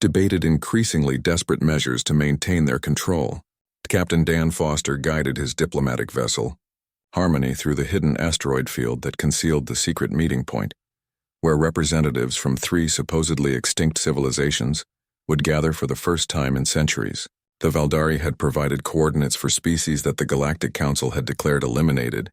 debated increasingly desperate measures to maintain their control. Captain Dan Foster guided his diplomatic vessel, Harmony, through the hidden asteroid field that concealed the secret meeting point, where representatives from 3 supposedly extinct civilizations would gather for the first time in centuries. The Valdari had provided coordinates for species that the Galactic Council had declared eliminated,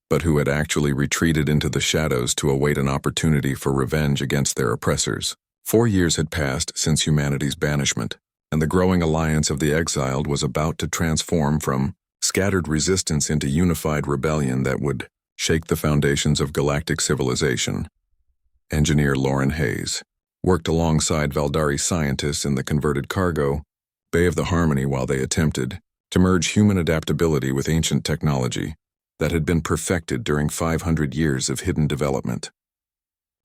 but who had actually retreated into the shadows to await an opportunity for revenge against their oppressors. 4 years had passed since humanity's banishment, and the growing alliance of the exiled was about to transform from scattered resistance into unified rebellion that would shake the foundations of galactic civilization. Engineer Lauren Hayes worked alongside Valdari scientists in the converted cargo bay of the Harmony while they attempted to merge human adaptability with ancient technology that had been perfected during 500 years of hidden development.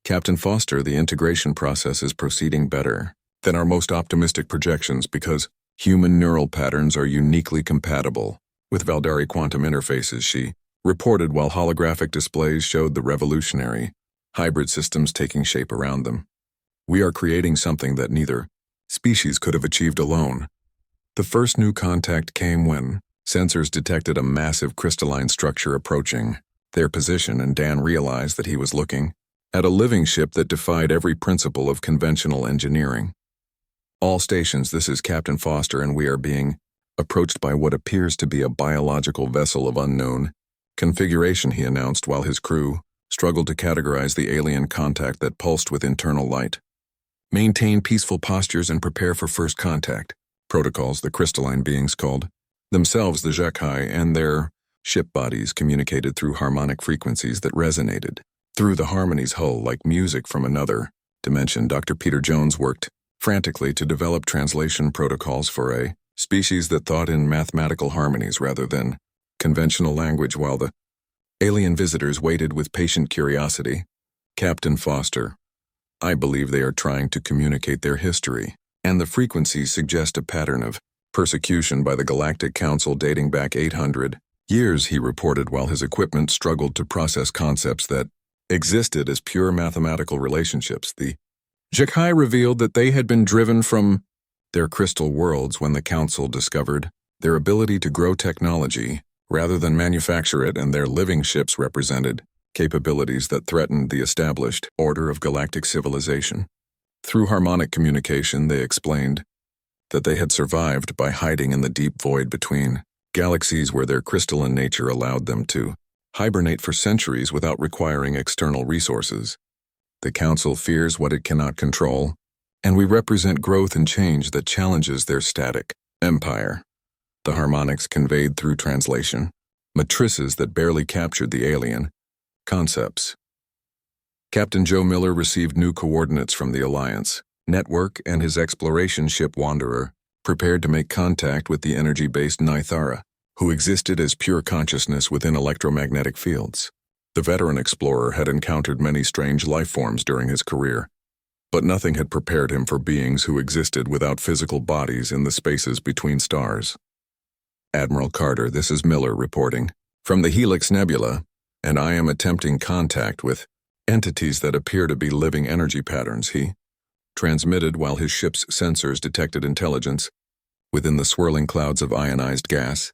Captain Foster, the integration process is proceeding better than our most optimistic projections because human neural patterns are uniquely compatible with Valdari quantum interfaces, she reported while holographic displays showed the revolutionary hybrid systems taking shape around them. We are creating something that neither species could have achieved alone. The first new contact came when sensors detected a massive crystalline structure approaching their position, and Dan realized that he was looking at a living ship that defied every principle of conventional engineering. All stations, this is Captain Foster, and we are being approached by what appears to be a biological vessel of unknown configuration, he announced while his crew struggled to categorize the alien contact that pulsed with internal light. Maintain peaceful postures and prepare for first contact. Protocols, the crystalline beings called themselves the HFY, and their ship bodies communicated through harmonic frequencies that resonated through the Harmony's hull like music from another dimension. Dr. Peter Jones worked frantically to develop translation protocols for a species that thought in mathematical harmonies rather than conventional language while the alien visitors waited with patient curiosity. Captain Foster, I believe they are trying to communicate their history, and the frequencies suggest a pattern of persecution by the Galactic Council dating back 800 years, he reported while his equipment struggled to process concepts that existed as pure mathematical relationships. The HFY revealed that they had been driven from their crystal worlds when the Council discovered their ability to grow technology rather than manufacture it, and their living ships represented capabilities that threatened the established order of galactic civilization. Through harmonic communication, they explained that they had survived by hiding in the deep void between galaxies where their crystalline nature allowed them to hibernate for centuries without requiring external resources. The Council fears what it cannot control, and we represent growth and change that challenges their static empire. The harmonics conveyed through translation, matrices that barely captured the alien concepts. Captain Joe Miller received new coordinates from the Alliance network, and his exploration ship Wanderer prepared to make contact with the energy-based Nithara, who existed as pure consciousness within electromagnetic fields. The veteran explorer had encountered many strange life forms during his career, but nothing had prepared him for beings who existed without physical bodies in the spaces between stars. Admiral Carter, this is Miller reporting from the Helix Nebula, and I am attempting contact with entities that appear to be living energy patterns, he transmitted while his ship's sensors detected intelligence. Within the swirling clouds of ionized gas,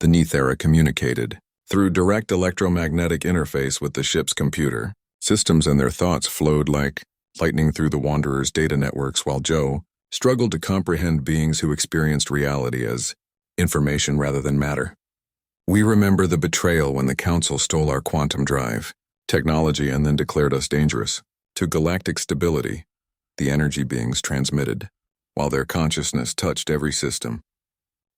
the Nithara communicated through direct electromagnetic interface with the ship's computer. Systems and their thoughts flowed like lightning through the Wanderer's data networks, while Joe struggled to comprehend beings who experienced reality as information rather than matter. We remember the betrayal when the Council stole our quantum drive technology and then declared us dangerous to galactic stability. The energy beings transmitted, while their consciousness touched every system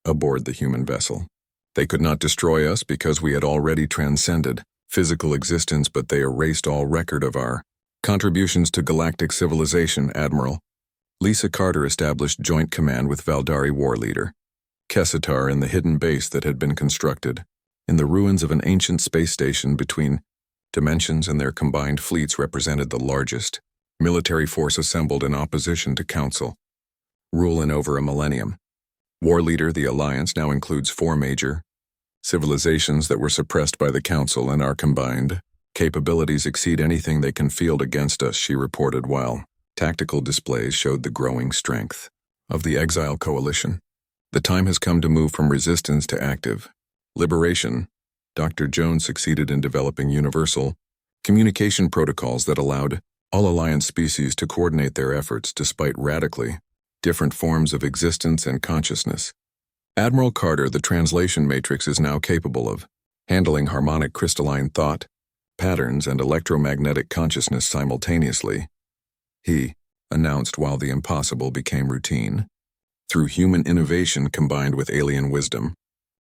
aboard the human vessel. They could not destroy us because we had already transcended physical existence, but they erased all record of our contributions to galactic civilization. Admiral Lisa Carter established joint command with Valdari war leader Kessitar in the hidden base that had been constructed in the ruins of an ancient space station between dimensions, and their combined fleets represented the largest military force assembled in opposition to Council rule in over a millennium. War leader, the Alliance now includes 4 major civilizations that were suppressed by the Council, and our combined capabilities exceed anything they can field against us, she reported, while tactical displays showed the growing strength of the Exile Coalition. The time has come to move from resistance to active liberation. Dr. Jones succeeded in developing universal communication protocols that allowed all Alliance species to coordinate their efforts despite radically different forms of existence and consciousness. Admiral Carter, the translation matrix is now capable of handling harmonic crystalline thought patterns and electromagnetic consciousness simultaneously, he announced, while the impossible became routine. Through human innovation combined with alien wisdom,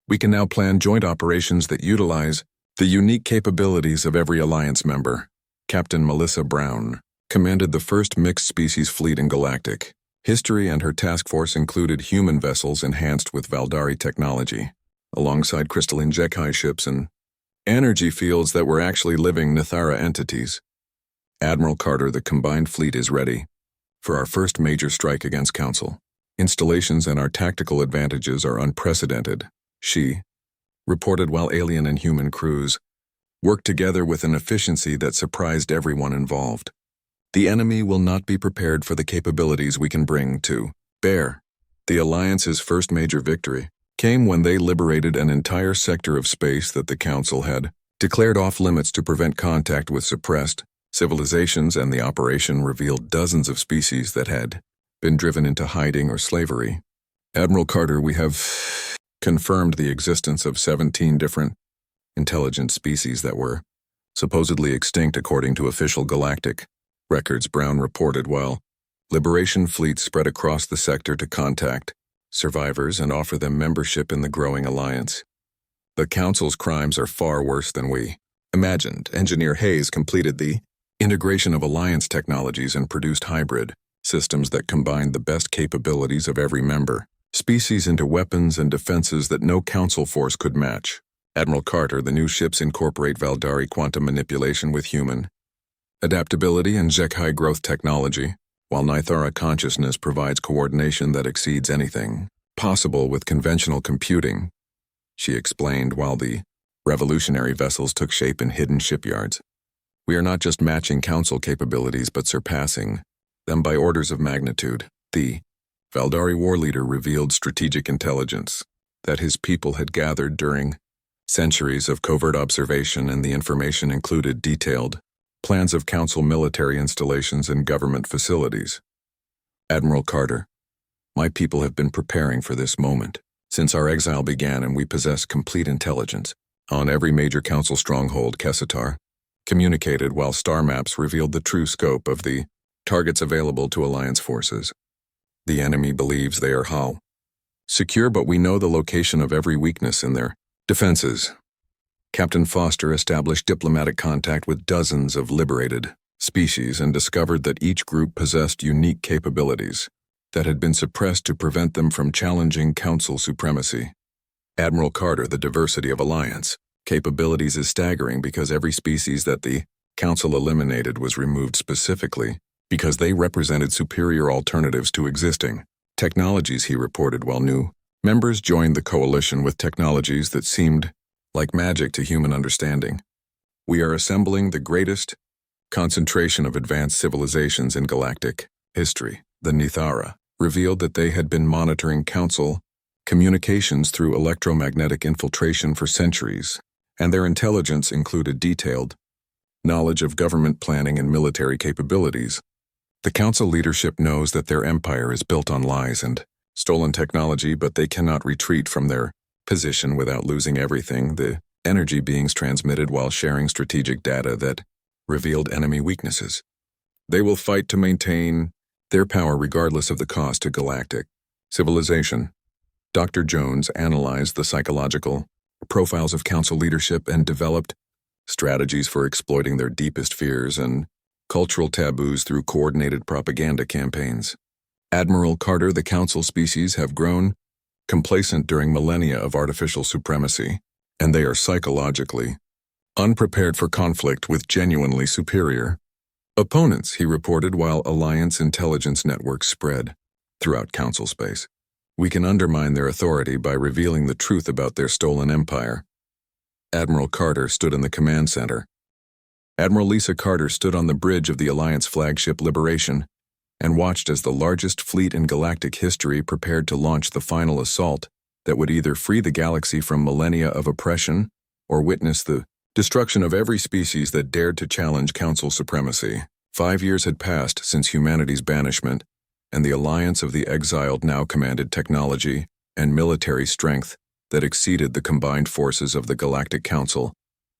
we can now plan joint operations that utilize the unique capabilities of every Alliance member. Captain Melissa Brown commanded the first mixed species fleet in galactic history, and her task force included human vessels enhanced with Valdari technology, alongside crystalline Jekhi ships and energy fields that were actually living Nithara entities. Admiral Carter, the combined fleet is ready for our first major strike against Council. Installations and our tactical advantages are unprecedented, she reported, while alien and human crews worked together with an efficiency that surprised everyone involved. The enemy will not be prepared for the capabilities we can bring to bear. The Alliance's first major victory came when they liberated an entire sector of space that the Council had declared off-limits to prevent contact with suppressed civilizations, and the operation revealed dozens of species that had been driven into hiding or slavery. Admiral Carter, we have confirmed the existence of 17 different intelligent species that were supposedly extinct according to official galactic records, Brown reported, while liberation fleets spread across the sector to contact survivors and offer them membership in the growing Alliance. The Council's crimes are far worse than we imagined. Engineer Hayes completed the integration of Alliance technologies and produced hybrid systems that combined the best capabilities of every member species into weapons and defenses that no Council force could match. Admiral Carter, the new ships incorporate Valdari quantum manipulation with human adaptability and Jekhi growth technology, while Nithara consciousness provides coordination that exceeds anything possible with conventional computing, she explained, while the revolutionary vessels took shape in hidden shipyards. We are not just matching Council capabilities but surpassing them by orders of magnitude. The Valdari war leader revealed strategic intelligence that his people had gathered during centuries of covert observation, and the information included detailed plans of Council military installations and government facilities. Admiral Carter, my people have been preparing for this moment since our exile began, and we possess complete intelligence on every major Council stronghold. Kessitar communicated, while star maps revealed the true scope of the targets available to Alliance forces. The enemy believes they are how secure, but we know the location of every weakness in their defenses. Captain Foster established diplomatic contact with dozens of liberated species and discovered that each group possessed unique capabilities that had been suppressed to prevent them from challenging Council supremacy. Admiral Carter, the diversity of Alliance capabilities is staggering because every species that the Council eliminated was removed specifically because they represented superior alternatives to existing technologies, he reported, while new members joined the coalition with technologies that seemed like magic to human understanding. We are assembling the greatest concentration of advanced civilizations in galactic history. The Nithara revealed that they had been monitoring Council communications through electromagnetic infiltration for centuries, and their intelligence included detailed knowledge of government planning and military capabilities. The Council leadership knows that their empire is built on lies and stolen technology, but they cannot retreat from their position without losing everything, the energy beings transmitted while sharing strategic data that revealed enemy weaknesses. They will fight to maintain their power regardless of the cost to galactic civilization. Dr. Jones analyzed the psychological profiles of Council leadership and developed strategies for exploiting their deepest fears and cultural taboos through coordinated propaganda campaigns. Admiral Carter, the Council species have grown complacent during millennia of artificial supremacy, and they are psychologically unprepared for conflict with genuinely superior opponents, he reported while Alliance intelligence networks spread throughout Council space. We can undermine their authority by revealing the truth about their stolen empire. Admiral Carter stood in the command center. Admiral Lisa Carter stood on the bridge of the Alliance flagship Liberation and watched as the largest fleet in galactic history prepared to launch the final assault that would either free the galaxy from millennia of oppression or witness the destruction of every species that dared to challenge Council supremacy. 5 years had passed since humanity's banishment, and the Alliance of the Exiled now commanded technology and military strength that exceeded the combined forces of the Galactic Council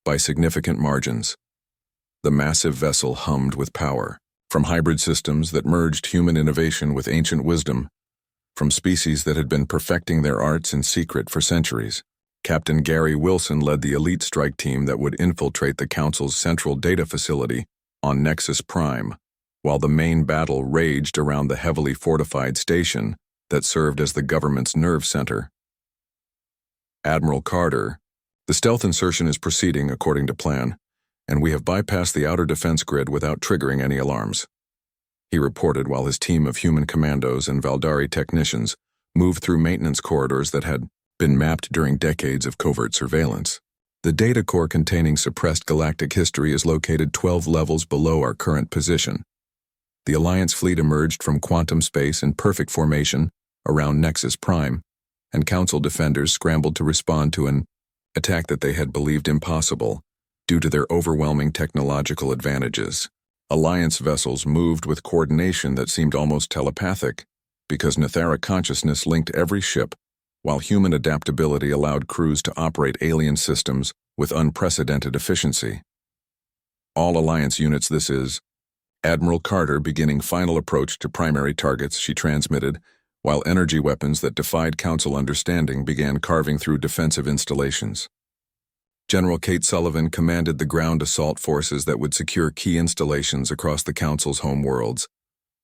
by significant margins. The massive vessel hummed with power, from hybrid systems that merged human innovation with ancient wisdom, from species that had been perfecting their arts in secret for centuries. Captain Gary Wilson led the elite strike team that would infiltrate the Council's central data facility on Nexus Prime, while the main battle raged around the heavily fortified station that served as the government's nerve center. Admiral Carter, the stealth insertion is proceeding according to plan, and we have bypassed the outer defense grid without triggering any alarms, he reported while his team of human commandos and Valdari technicians moved through maintenance corridors that had been mapped during decades of covert surveillance. The data core containing suppressed galactic history is located 12 levels below our current position. The Alliance fleet emerged from quantum space in perfect formation around Nexus Prime, and Council defenders scrambled to respond to an attack that they had believed impossible due to their overwhelming technological advantages. Alliance vessels moved with coordination that seemed almost telepathic, because Nethera consciousness linked every ship, while human adaptability allowed crews to operate alien systems with unprecedented efficiency. All Alliance units, this is Admiral Carter beginning final approach to primary targets, she transmitted, while energy weapons that defied Council understanding began carving through defensive installations. General Kate Sullivan commanded the ground assault forces that would secure key installations across the Council's home worlds,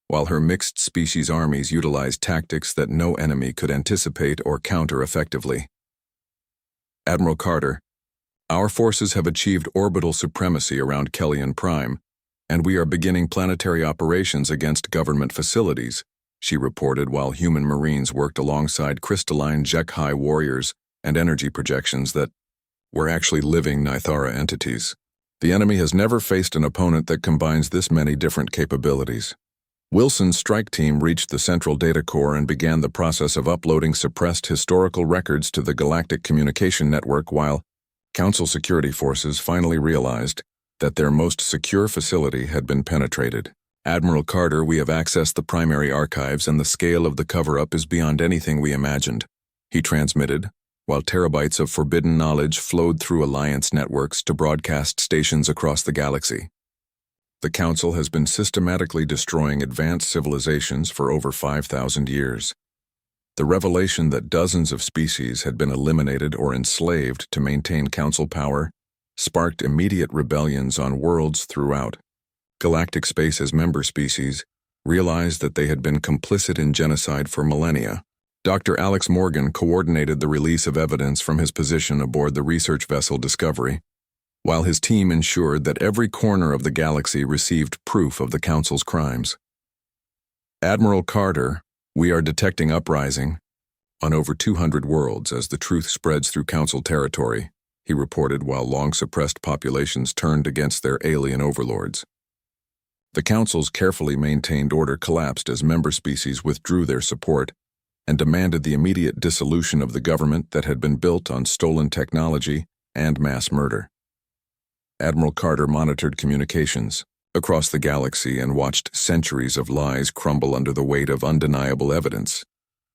while her mixed-species armies utilized tactics that no enemy could anticipate or counter effectively. Admiral Carter, our forces have achieved orbital supremacy around Kellyan Prime, and we are beginning planetary operations against government facilities, she reported while human Marines worked alongside crystalline HFY warriors and energy projections that were actually living Nithara entities. The enemy has never faced an opponent that combines this many different capabilities. Wilson's strike team reached the central data core and began the process of uploading suppressed historical records to the Galactic Communication Network while Council security forces finally realized that their most secure facility had been penetrated. Admiral Carter, we have accessed the primary archives and the scale of the cover-up is beyond anything we imagined, he transmitted, while terabytes of forbidden knowledge flowed through Alliance networks to broadcast stations across the galaxy. The Council has been systematically destroying advanced civilizations for over 5,000 years. The revelation that dozens of species had been eliminated or enslaved to maintain Council power sparked immediate rebellions on worlds throughout galactic space as member species realized that they had been complicit in genocide for millennia. Dr. Alex Morgan coordinated the release of evidence from his position aboard the research vessel Discovery, while his team ensured that every corner of the galaxy received proof of the Council's crimes. Admiral Carter, we are detecting uprising on over 200 worlds as the truth spreads through Council territory, he reported while long-suppressed populations turned against their alien overlords. The Council's carefully maintained order collapsed as member species withdrew their support and demanded the immediate dissolution of the government that had been built on stolen technology and mass murder. Admiral Carter monitored communications across the galaxy and watched centuries of lies crumble under the weight of undeniable evidence,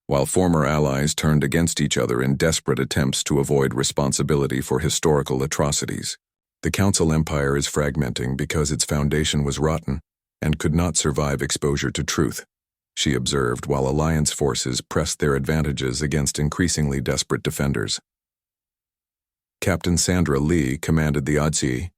while former allies turned against each other in desperate attempts to avoid responsibility for historical atrocities. The Council Empire is fragmenting because its foundation was rotten and could not survive exposure to truth, she observed while Alliance forces pressed their advantages against increasingly desperate defenders. Captain Sandra Lee commanded the Odyssey,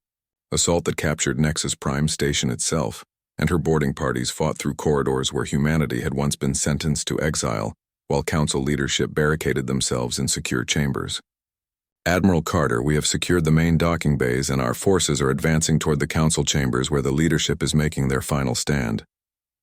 assault that captured Nexus Prime Station itself, and her boarding parties fought through corridors where humanity had once been sentenced to exile, while Council leadership barricaded themselves in secure chambers. Admiral Carter, we have secured the main docking bays and our forces are advancing toward the Council chambers where the leadership is making their final stand,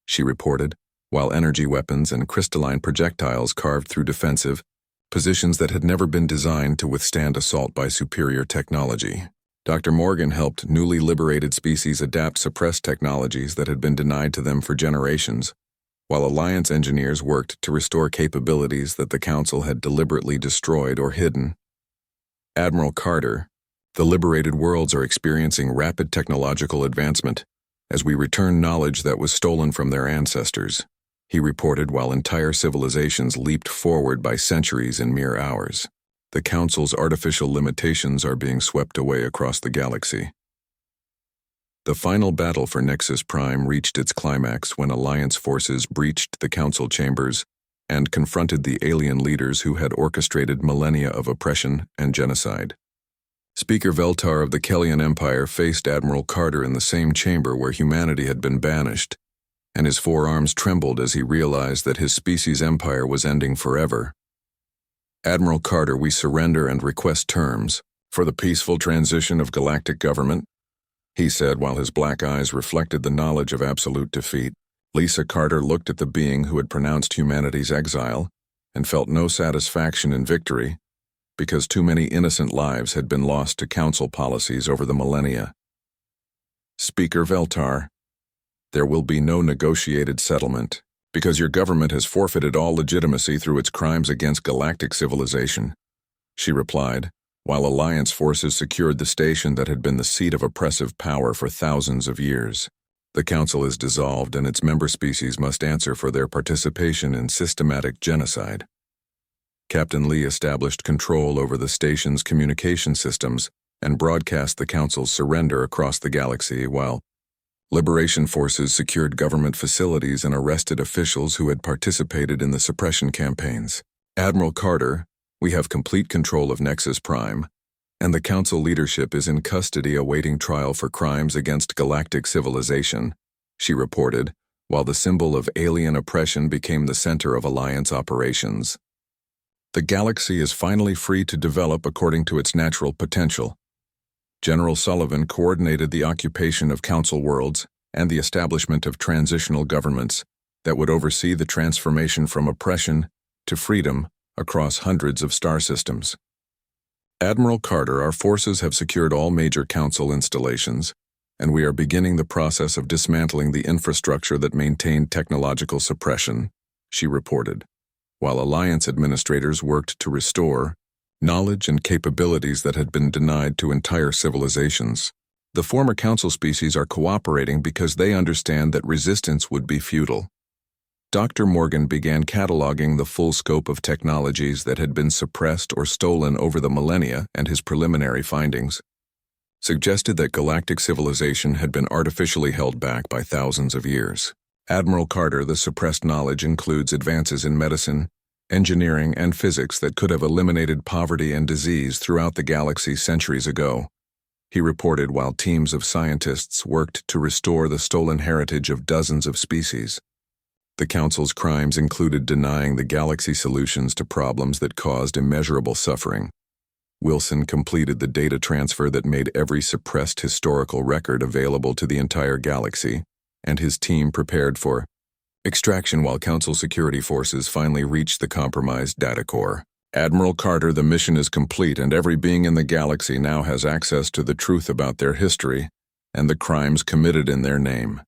she reported, while energy weapons and crystalline projectiles carved through defensive positions that had never been designed to withstand assault by superior technology. Dr. Morgan helped newly liberated species adapt suppressed technologies that had been denied to them for generations, while Alliance engineers worked to restore capabilities that the Council had deliberately destroyed or hidden. Admiral Carter, the liberated worlds are experiencing rapid technological advancement as we return knowledge that was stolen from their ancestors, he reported while entire civilizations leaped forward by centuries in mere hours. The Council's artificial limitations are being swept away across the galaxy. The final battle for Nexus Prime reached its climax when Alliance forces breached the Council chambers and confronted the alien leaders who had orchestrated millennia of oppression and genocide. Speaker Veltar of the Kellyan Empire faced Admiral Carter in the same chamber where humanity had been banished, and his forearms trembled as he realized that his species' empire was ending forever. Admiral Carter, we surrender and request terms for the peaceful transition of galactic government, he said while his black eyes reflected the knowledge of absolute defeat. Lisa Carter looked at the being who had pronounced humanity's exile and felt no satisfaction in victory because too many innocent lives had been lost to Council policies over the millennia. Speaker Veltar, there will be no negotiated settlement because your government has forfeited all legitimacy through its crimes against galactic civilization, she replied, while Alliance forces secured the station that had been the seat of oppressive power for thousands of years. The Council is dissolved and its member species must answer for their participation in systematic genocide. Captain Lee established control over the station's communication systems and broadcast the Council's surrender across the galaxy while Liberation forces secured government facilities and arrested officials who had participated in the suppression campaigns. Admiral Carter, we have complete control of Nexus Prime, and the Council leadership is in custody awaiting trial for crimes against galactic civilization, she reported, while the symbol of alien oppression became the center of Alliance operations. The galaxy is finally free to develop according to its natural potential. General Sullivan coordinated the occupation of Council worlds and the establishment of transitional governments that would oversee the transformation from oppression to freedom across hundreds of star systems. Admiral Carter, our forces have secured all major Council installations, and we are beginning the process of dismantling the infrastructure that maintained technological suppression, she reported, while Alliance administrators worked to restore knowledge and capabilities that had been denied to entire civilizations. The former Council species are cooperating because they understand that resistance would be futile. Dr. Morgan began cataloging the full scope of technologies that had been suppressed or stolen over the millennia, and his preliminary findings suggested that galactic civilization had been artificially held back by thousands of years. Admiral Carter, the suppressed knowledge includes advances in medicine, engineering, and physics that could have eliminated poverty and disease throughout the galaxy centuries ago, he reported while teams of scientists worked to restore the stolen heritage of dozens of species. The Council's crimes included denying the galaxy solutions to problems that caused immeasurable suffering. Wilson completed the data transfer that made every suppressed historical record available to the entire galaxy, and his team prepared for extraction while Council security forces finally reached the compromised data core. Admiral Carter, the mission is complete and every being in the galaxy now has access to the truth about their history and the crimes committed in their name,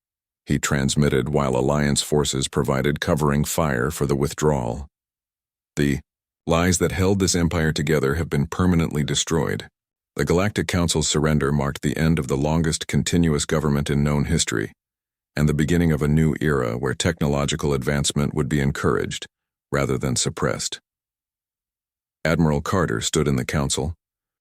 he transmitted while Alliance forces provided covering fire for the withdrawal. The lies that held this empire together have been permanently destroyed. The Galactic Council's surrender marked the end of the longest continuous government in known history, and the beginning of a new era where technological advancement would be encouraged, rather than suppressed. Admiral Carter stood in the Council,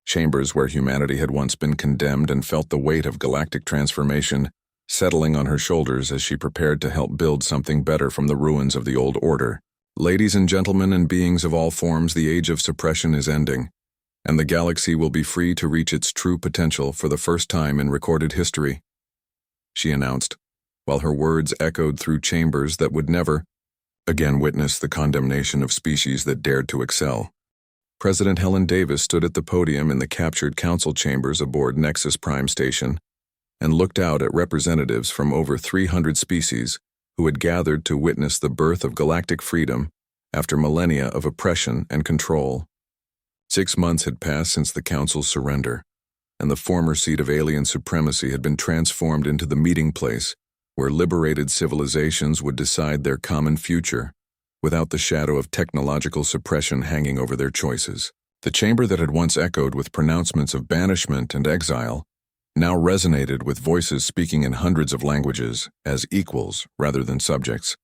chambers where humanity had once been condemned, and felt the weight of galactic transformation settling on her shoulders as she prepared to help build something better from the ruins of the old order. Ladies and gentlemen and beings of all forms, the age of suppression is ending, and the galaxy will be free to reach its true potential for the first time in recorded history, she announced, while her words echoed through chambers that would never again witness the condemnation of species that dared to excel. President Helen Davis stood at the podium in the captured council chambers aboard Nexus Prime Station and looked out at representatives from over 300 species who had gathered to witness the birth of galactic freedom after millennia of oppression and control. 6 months had passed since the Council's surrender, and the former seat of alien supremacy had been transformed into the meeting place where liberated civilizations would decide their common future, without the shadow of technological suppression hanging over their choices. The chamber that had once echoed with pronouncements of banishment and exile now resonated with voices speaking in hundreds of languages as equals rather than subjects.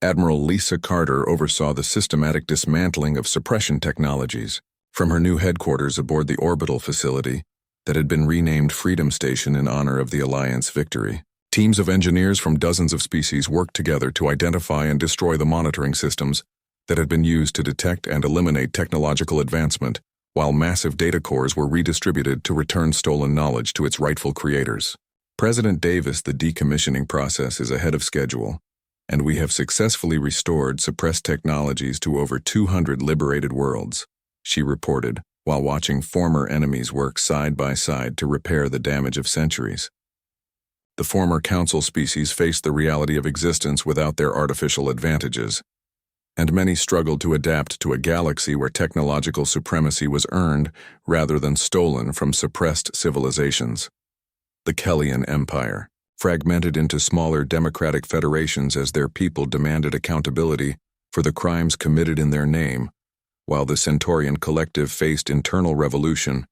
Admiral Lisa Carter oversaw the systematic dismantling of suppression technologies from her new headquarters aboard the orbital facility that had been renamed Freedom Station in honor of the Alliance victory. Teams of engineers from dozens of species worked together to identify and destroy the monitoring systems that had been used to detect and eliminate technological advancement, while massive data cores were redistributed to return stolen knowledge to its rightful creators. President Davis, the decommissioning process is ahead of schedule, and we have successfully restored suppressed technologies to over 200 liberated worlds, she reported, while watching former enemies work side by side to repair the damage of centuries. The former council species faced the reality of existence without their artificial advantages, and many struggled to adapt to a galaxy where technological supremacy was earned rather than stolen from suppressed civilizations. The Kellian Empire, fragmented into smaller democratic federations as their people demanded accountability for the crimes committed in their name, while the Centaurian collective faced internal revolution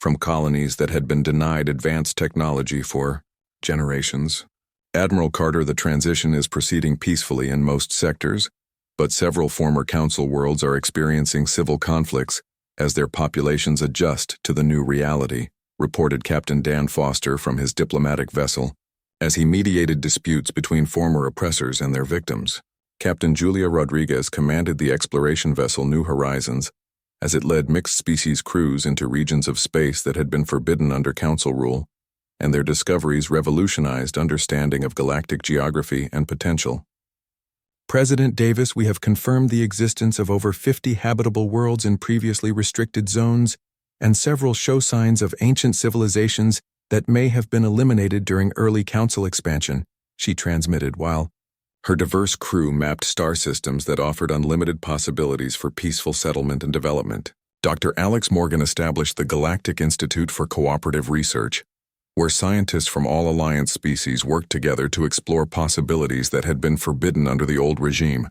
from colonies that had been denied advanced technology for generations. Admiral Carter, the transition is proceeding peacefully in most sectors, but several former council worlds are experiencing civil conflicts as their populations adjust to the new reality, reported Captain Dan Foster from his diplomatic vessel, as he mediated disputes between former oppressors and their victims. Captain Julia Rodriguez commanded the exploration vessel New Horizons as it led mixed-species crews into regions of space that had been forbidden under council rule, and their discoveries revolutionized understanding of galactic geography and potential. President Davis, we have confirmed the existence of over 50 habitable worlds in previously restricted zones, and several show signs of ancient civilizations that may have been eliminated during early council expansion, she transmitted, while her diverse crew mapped star systems that offered unlimited possibilities for peaceful settlement and development. Dr. Alex Morgan established the Galactic Institute for Cooperative Research, where scientists from all Alliance species worked together to explore possibilities that had been forbidden under the old regime,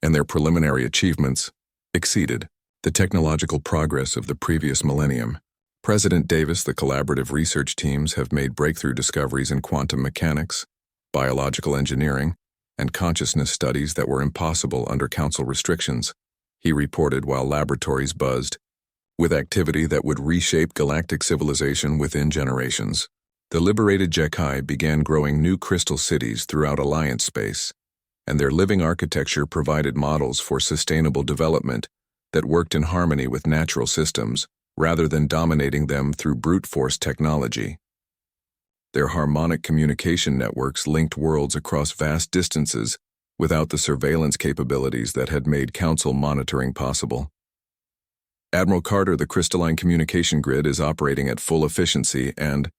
and their preliminary achievements exceeded the technological progress of the previous millennium. President Davis, the collaborative research teams have made breakthrough discoveries in quantum mechanics, biological engineering, and consciousness studies that were impossible under council restrictions, he reported while laboratories buzzed with activity that would reshape galactic civilization within generations. The liberated Jekai began growing new crystal cities throughout Alliance space, and their living architecture provided models for sustainable development that worked in harmony with natural systems rather than dominating them through brute force technology. Their harmonic communication networks linked worlds across vast distances without the surveillance capabilities that had made council monitoring possible. Admiral Carter, the crystalline communication grid is operating at full efficiency and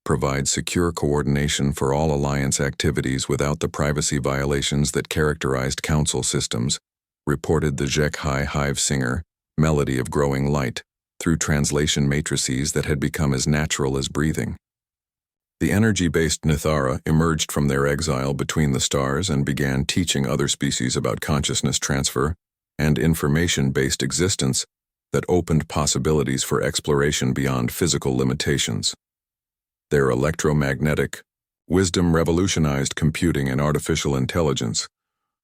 provides secure coordination for all Alliance activities without the privacy violations that characterized council systems, reported the Jekai Hive singer, Melody of Growing Light, through translation matrices that had become as natural as breathing. The energy-based Nithara emerged from their exile between the stars and began teaching other species about consciousness transfer and information-based existence that opened possibilities for exploration beyond physical limitations. Their electromagnetic wisdom revolutionized computing and artificial intelligence,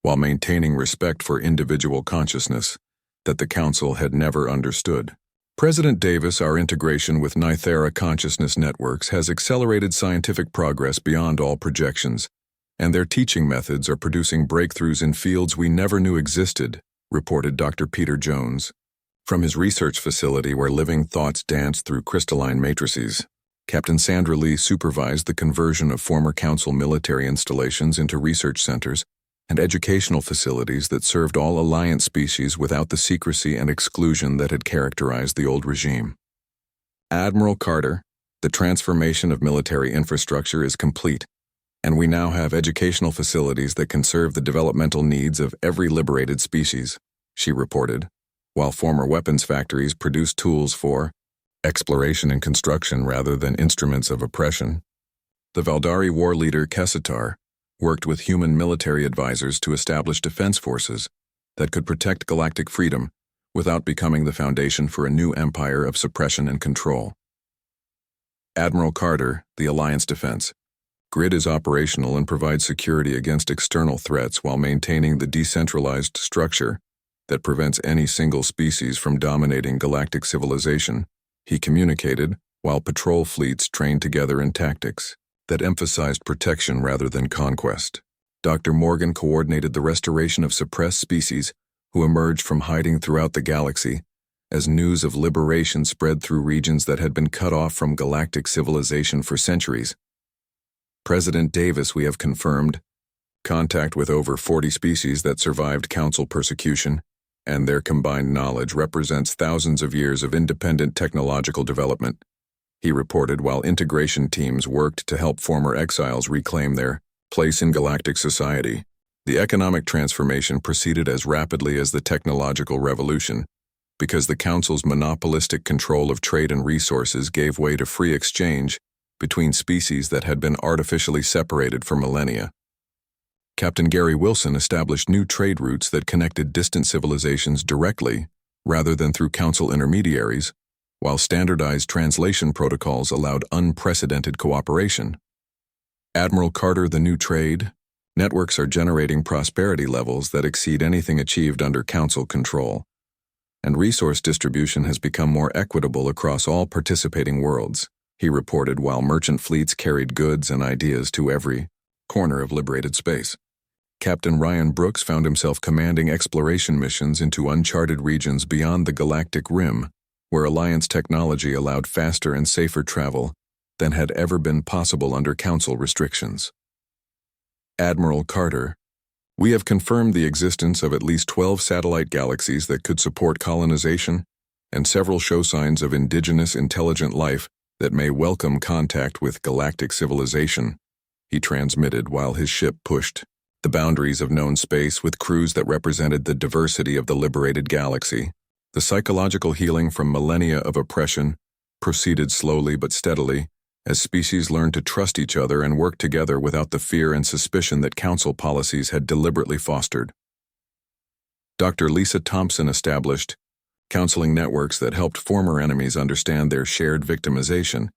while maintaining respect for individual consciousness that the Council had never understood. President Davis, our integration with Nithera consciousness networks has accelerated scientific progress beyond all projections, and their teaching methods are producing breakthroughs in fields we never knew existed, reported Dr. Peter Jones. From his research facility where living thoughts dance through crystalline matrices, Captain Sandra Lee supervised the conversion of former Council military installations into research centers and educational facilities that served all Alliance species without the secrecy and exclusion that had characterized the old regime. Admiral Carter, the transformation of military infrastructure is complete, and we now have educational facilities that can serve the developmental needs of every liberated species, she reported, while former weapons factories produce tools for exploration and construction rather than instruments of oppression. The Valdari war leader Kessitar worked with human military advisors to establish defense forces that could protect galactic freedom without becoming the foundation for a new empire of suppression and control. Admiral Carter, the Alliance defense grid is operational and provides security against external threats while maintaining the decentralized structure that prevents any single species from dominating galactic civilization, he communicated, while patrol fleets trained together in tactics that emphasized protection rather than conquest. Dr. Morgan coordinated the restoration of suppressed species who emerged from hiding throughout the galaxy as news of liberation spread through regions that had been cut off from galactic civilization for centuries. President Davis, we have confirmed contact with over 40 species that survived Council persecution, and their combined knowledge represents thousands of years of independent technological development, he reported, while integration teams worked to help former exiles reclaim their place in galactic society. The economic transformation proceeded as rapidly as the technological revolution, because the Council's monopolistic control of trade and resources gave way to free exchange between species that had been artificially separated for millennia. Captain Gary Wilson established new trade routes that connected distant civilizations directly, rather than through Council intermediaries, while standardized translation protocols allowed unprecedented cooperation. Admiral Carter, the new trade networks are generating prosperity levels that exceed anything achieved under Council control, and resource distribution has become more equitable across all participating worlds, he reported, while merchant fleets carried goods and ideas to every corner of liberated space. Captain Ryan Brooks found himself commanding exploration missions into uncharted regions beyond the galactic rim, where Alliance technology allowed faster and safer travel than had ever been possible under Council restrictions. Admiral Carter, we have confirmed the existence of at least 12 satellite galaxies that could support colonization, and several show signs of indigenous intelligent life that may welcome contact with galactic civilization, he transmitted while his ship pushed the boundaries of known space with crews that represented the diversity of the liberated galaxy. The psychological healing from millennia of oppression proceeded slowly but steadily as species learned to trust each other and work together without the fear and suspicion that Council policies had deliberately fostered. Dr. Lisa Thompson established counseling networks that helped former enemies understand their shared victimization,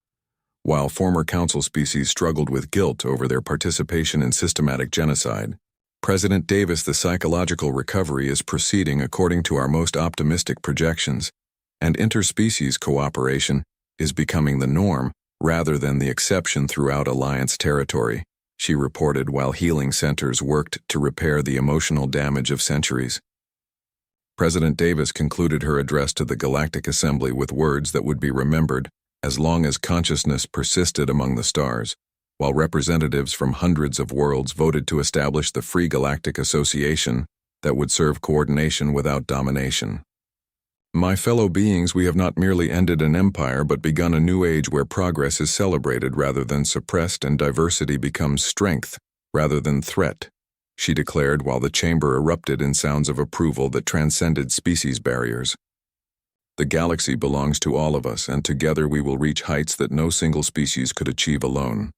while former Council species struggled with guilt over their participation in systematic genocide. President Davis, the psychological recovery is proceeding according to our most optimistic projections, and interspecies cooperation is becoming the norm rather than the exception throughout Alliance territory, she reported, while healing centers worked to repair the emotional damage of centuries. President Davis concluded her address to the Galactic Assembly with words that would be remembered as long as consciousness persisted among the stars, while representatives from hundreds of worlds voted to establish the Free Galactic Association that would serve coordination without domination. My fellow beings, we have not merely ended an empire but begun a new age where progress is celebrated rather than suppressed and diversity becomes strength rather than threat, she declared, while the chamber erupted in sounds of approval that transcended species barriers. The galaxy belongs to all of us, and together we will reach heights that no single species could achieve alone.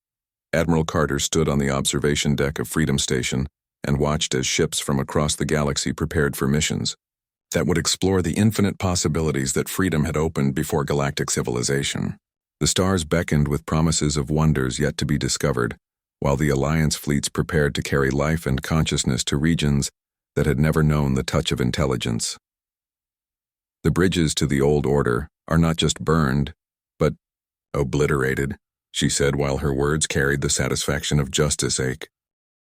Admiral Carter stood on the observation deck of Freedom Station and watched as ships from across the galaxy prepared for missions. that would explore the infinite possibilities that freedom had opened before galactic civilization. The stars beckoned with promises of wonders yet to be discovered, while the Alliance fleets prepared to carry life and consciousness to regions that had never known the touch of intelligence. The bridges to the old order are not just burned, but obliterated, she said while her words carried the satisfaction of justice ache.